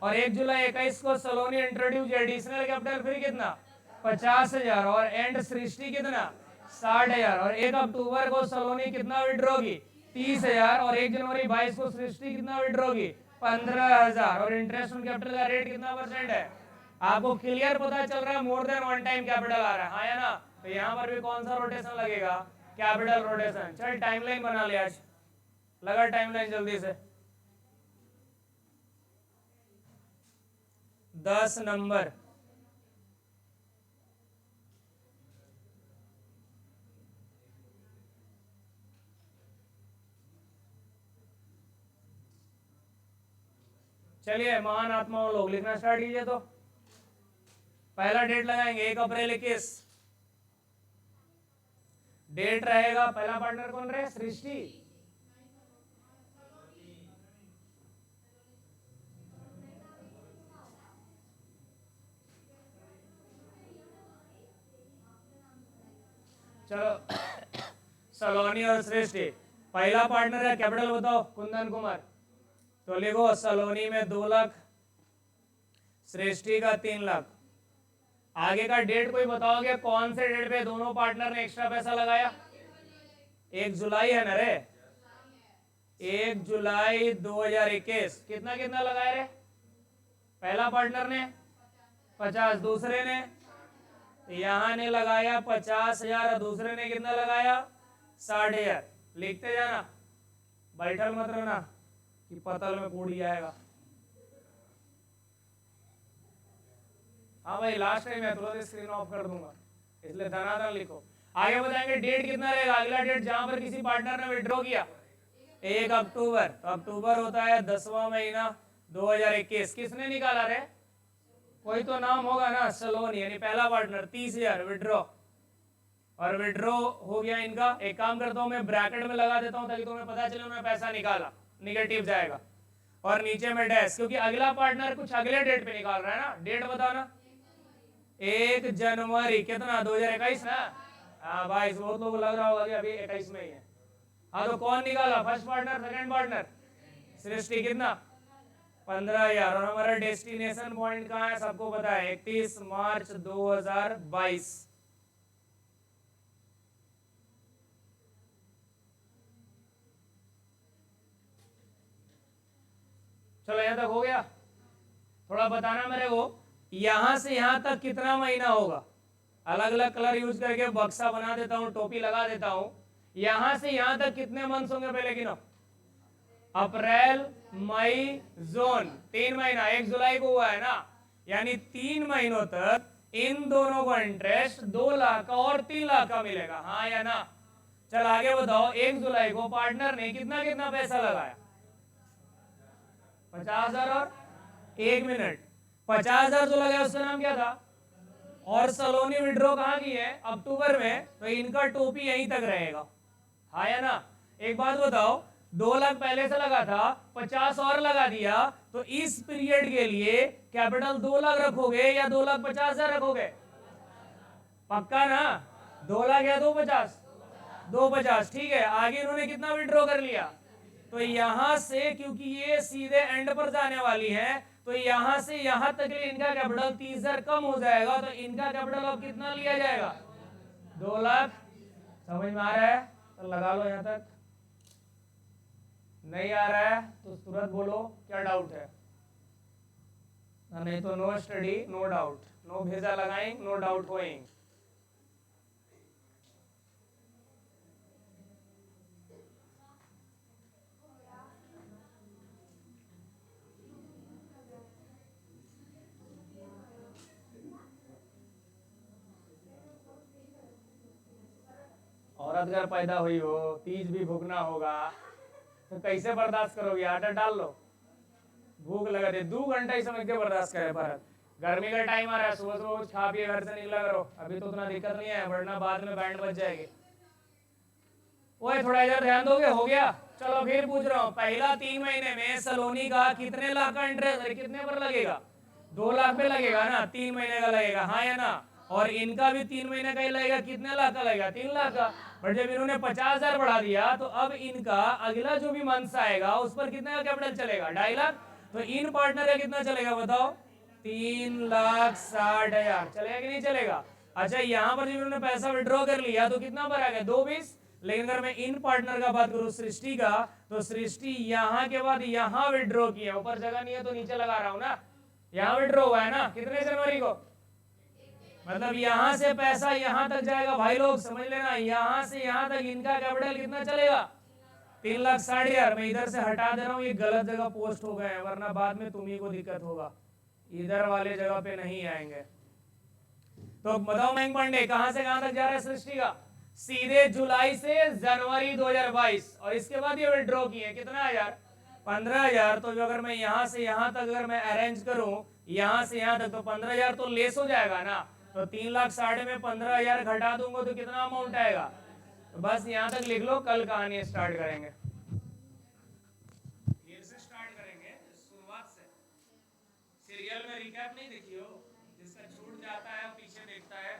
और 1 जुलाई 21 को सलोनी इंट्रोड्यूस एडिशनल कैपिटल फिर कितना? 50,000। और एंड सृष्टि कितना? 60,000। और 1 अक्टूबर को सलोनी कितना विड्रॉ की? 30,000। और 1 जनवरी 22 को सृष्टि कितना विड्रॉ की? 15,000। और इंटरेस्ट ऑन कैपिटल का रेट कितना % है? आपको क्लियर पता चल रहा है, मोर देन 1 टाइम कैपिटल आ रहा है, हाँ या ना? तो यहाँ पर भी कौन सा रोटेशन लगेगा? Capital rotation. चल टाइमलाइन बना ले आज, लगा टाइमलाइन जल्दी से। 10 नंबर चलिए, महान आत्माओं लोग लिखना स्टार्ट कीजिए। तो पहला डेट लगाएंगे 1 अप्रैल 21। डेट रहेगा, पहला पार्टनर कौन रहे? सृष्टि। चलो सलोनी और सृष्टि, पहला पार्टनर है, कैपिटल बताओ। कुंदन कुमार। तो लिखो सलोनी में 2 लाख, सृष्टि का 3 लाख। आगे का डेट कोई बताओगे कौन से डेट पे दोनों पार्टनर ने एक्स्ट्रा पैसा लगाया? 1 जुलाई है ना रे? 1 जुलाई 2021। कितना कितना लगाए रे? पहला पार्टनर ने 50, दूसरे ने यहां ने लगाया 50,000 और दूसरे ने कितना लगाया? 60,000। लिखते जाना, बैठल मत रहना कि पतल में कूड़ी आएगा। हाँ भाई, लास्ट टाइम मैं तुरंत स्क्रीन ऑफ कर दूंगा, इसलिए धनाधन लिखो। आगे बताएंगे डेट कितना रहेगा। अगला डेट जहां पर किसी पार्टनर ने विड्रॉ किया 1 अक्टूबर, तो अक्टूबर होता है 10वां महीना 2021। किसने निकाला रे? कोई तो नाम होगा ना, सलोनी, यानी पहला पार्टनर 30,000 विड्रॉ, और विड्रॉ हो गया इनका। एक काम करता हूं, मैं ब्रैकेट में लगा देता हूं ताकि तुम्हें पता चले उन्होंने पैसा निकाला, निगेटिव जाएगा, और नीचे में डैश, क्योंकि अगला पार्टनर कुछ अगले डेट पे निकाल रहा है ना। डेट बताना, 1 जनवरी कितना? 2021 ना। हाँ भाई, बहुत लोग लग रहा होगा कि अभी 21 में ही है। हाँ, तो कौन निकाला? First partner, second partner? Srishti. कितना? 15,000। और हमारा डेस्टिनेशन पॉइंट कहाँ है सबको पता है, 31 मार्च 2022। चलो यहां तक हो गया। थोड़ा बताना मेरे को, यहां से यहां तक कितना महीना होगा? अलग अलग कलर यूज करके बक्सा बना देता हूं, टोपी लगा देता हूं। यहां से यहां तक कितने मंथ्स होंगे पहले गिनो? अप्रैल, मई, जून, 3 महीना। 1 जुलाई को हुआ है ना, यानी 3 महीनों तक इन दोनों को इंटरेस्ट 2 लाख का और 3 लाख का मिलेगा, हाँ या ना? चल आगे बताओ, 1 जुलाई को पार्टनर ने कितना कितना पैसा लगाया? 50,000 और 1 मिनट 50,000 जो लगाया उसका नाम क्या था? और सलोनी विड्रॉ कहाँ की है? अक्टूबर में, तो इनका टोपी यहीं तक रहेगा, हाँ या ना? एक बात बताओ, 2 लाख पहले से लगा था, 50 और लगा दिया, तो इस पीरियड के लिए कैपिटल 2 लाख रखोगे या 2,50,000 रखोगे? पक्का ना? 2 लाख या 2,50? 2,50, ठीक है। आगे इन्होंने कितना विड्रॉ कर लिया? तो यहां से, क्योंकि ये सीधे एंड पर जाने वाली है, तो यहां से यहां तक के लिए इनका कैपिटल 30,000 कम हो जाएगा, तो इनका कैपिटल अब कितना लिया जाएगा? 2 लाख। समझ में आ रहा है? तो लगा लो यहां तक। नहीं आ रहा है तो तुरंत बोलो क्या डाउट है, नहीं तो no study no doubt, no भेजा लगाएंगे, नो डाउट गोइंग। औरत घर पैदा हुई हो, तीज भी भूखना होगा, तो कैसे बर्दाश्त करोगे? आटा डाल लो, भूख लगा दे, 2 घंटा ही समझ के बर्दाश्त करे। भारत गर्मी का टाइम आ रहा है, सुबह सुबह खा पिए घर से निकला करो, अभी तो उतना दिक्कत नहीं है, वरना बाद में बैंड बज जाएगी। ओए थोड़ा इधर ध्यान दोगे? हो गया। चलो फिर पूछ रहा हूँ, पहला 3 महीने में सलोनी का कितने लाख का इंटरेस्ट कितने पर लगेगा? 2 लाख पे लगेगा ना, 3 महीने का लगेगा, हाँ या ना? और इनका भी 3 महीने का ही लगेगा, कितने लाख का लगेगा? 3 लाख का। बट जब इन्होंने 50,000 बढ़ा दिया, तो अब इनका अगला जो भी मंथ आएगा उस पर कितने का कैपिटल चलेगा? 2.5 लाख। तो इन पार्टनर का कितना चलेगा बताओ? 3,60,000 चलेगा कि नहीं चलेगा? अच्छा, यहाँ पर जब इन्होंने पैसा विड्रॉ कर लिया तो कितना पर आ गया? 2,20। लेकिन अगर मैं इन पार्टनर का बात करूं, सृष्टि का, तो सृष्टि यहाँ के बाद यहाँ विड्रॉ किया, ऊपर जगह नहीं है तो नीचे लगा रहा हूं ना, यहाँ विड्रॉ हुआ है ना, कितने जनवरी को? मतलब यहां से पैसा यहां तक जाएगा भाई लोग, समझ लेना, यहां से यहां तक इनका कैपिटल कितना चलेगा? 3,60,000। मैं इधर से हटा दे रहा हूँ, ये गलत जगह पोस्ट हो गए हैं, वरना बाद में तुम्ही को दिक्कत होगा, इधर वाले जगह पे नहीं आएंगे। तो बताओ मयंक पांडे, कहां से कहां तक जा रहा है सृष्टि का? सीधे जुलाई से जनवरी 2022, और इसके बाद ये विड्रॉ किए कितना हजार? 15,000। तो जो अगर मैं यहां से यहां तक अगर मैं अरेंज करूं, यहां से यहां तक, तो 15,000 तो लेस हो जाएगा ना। तो 3,60,000 में 15,000 घटा दूंगा तो कितना अमाउंट आएगा? तो बस यहाँ तक लिख लो, कल कहानी स्टार्ट करेंगे, फिर से स्टार्ट करेंगे शुरुआत से। सीरियल में रिकैप नहीं देखी हो, जिसका छूट जाता है पीछे देखता है।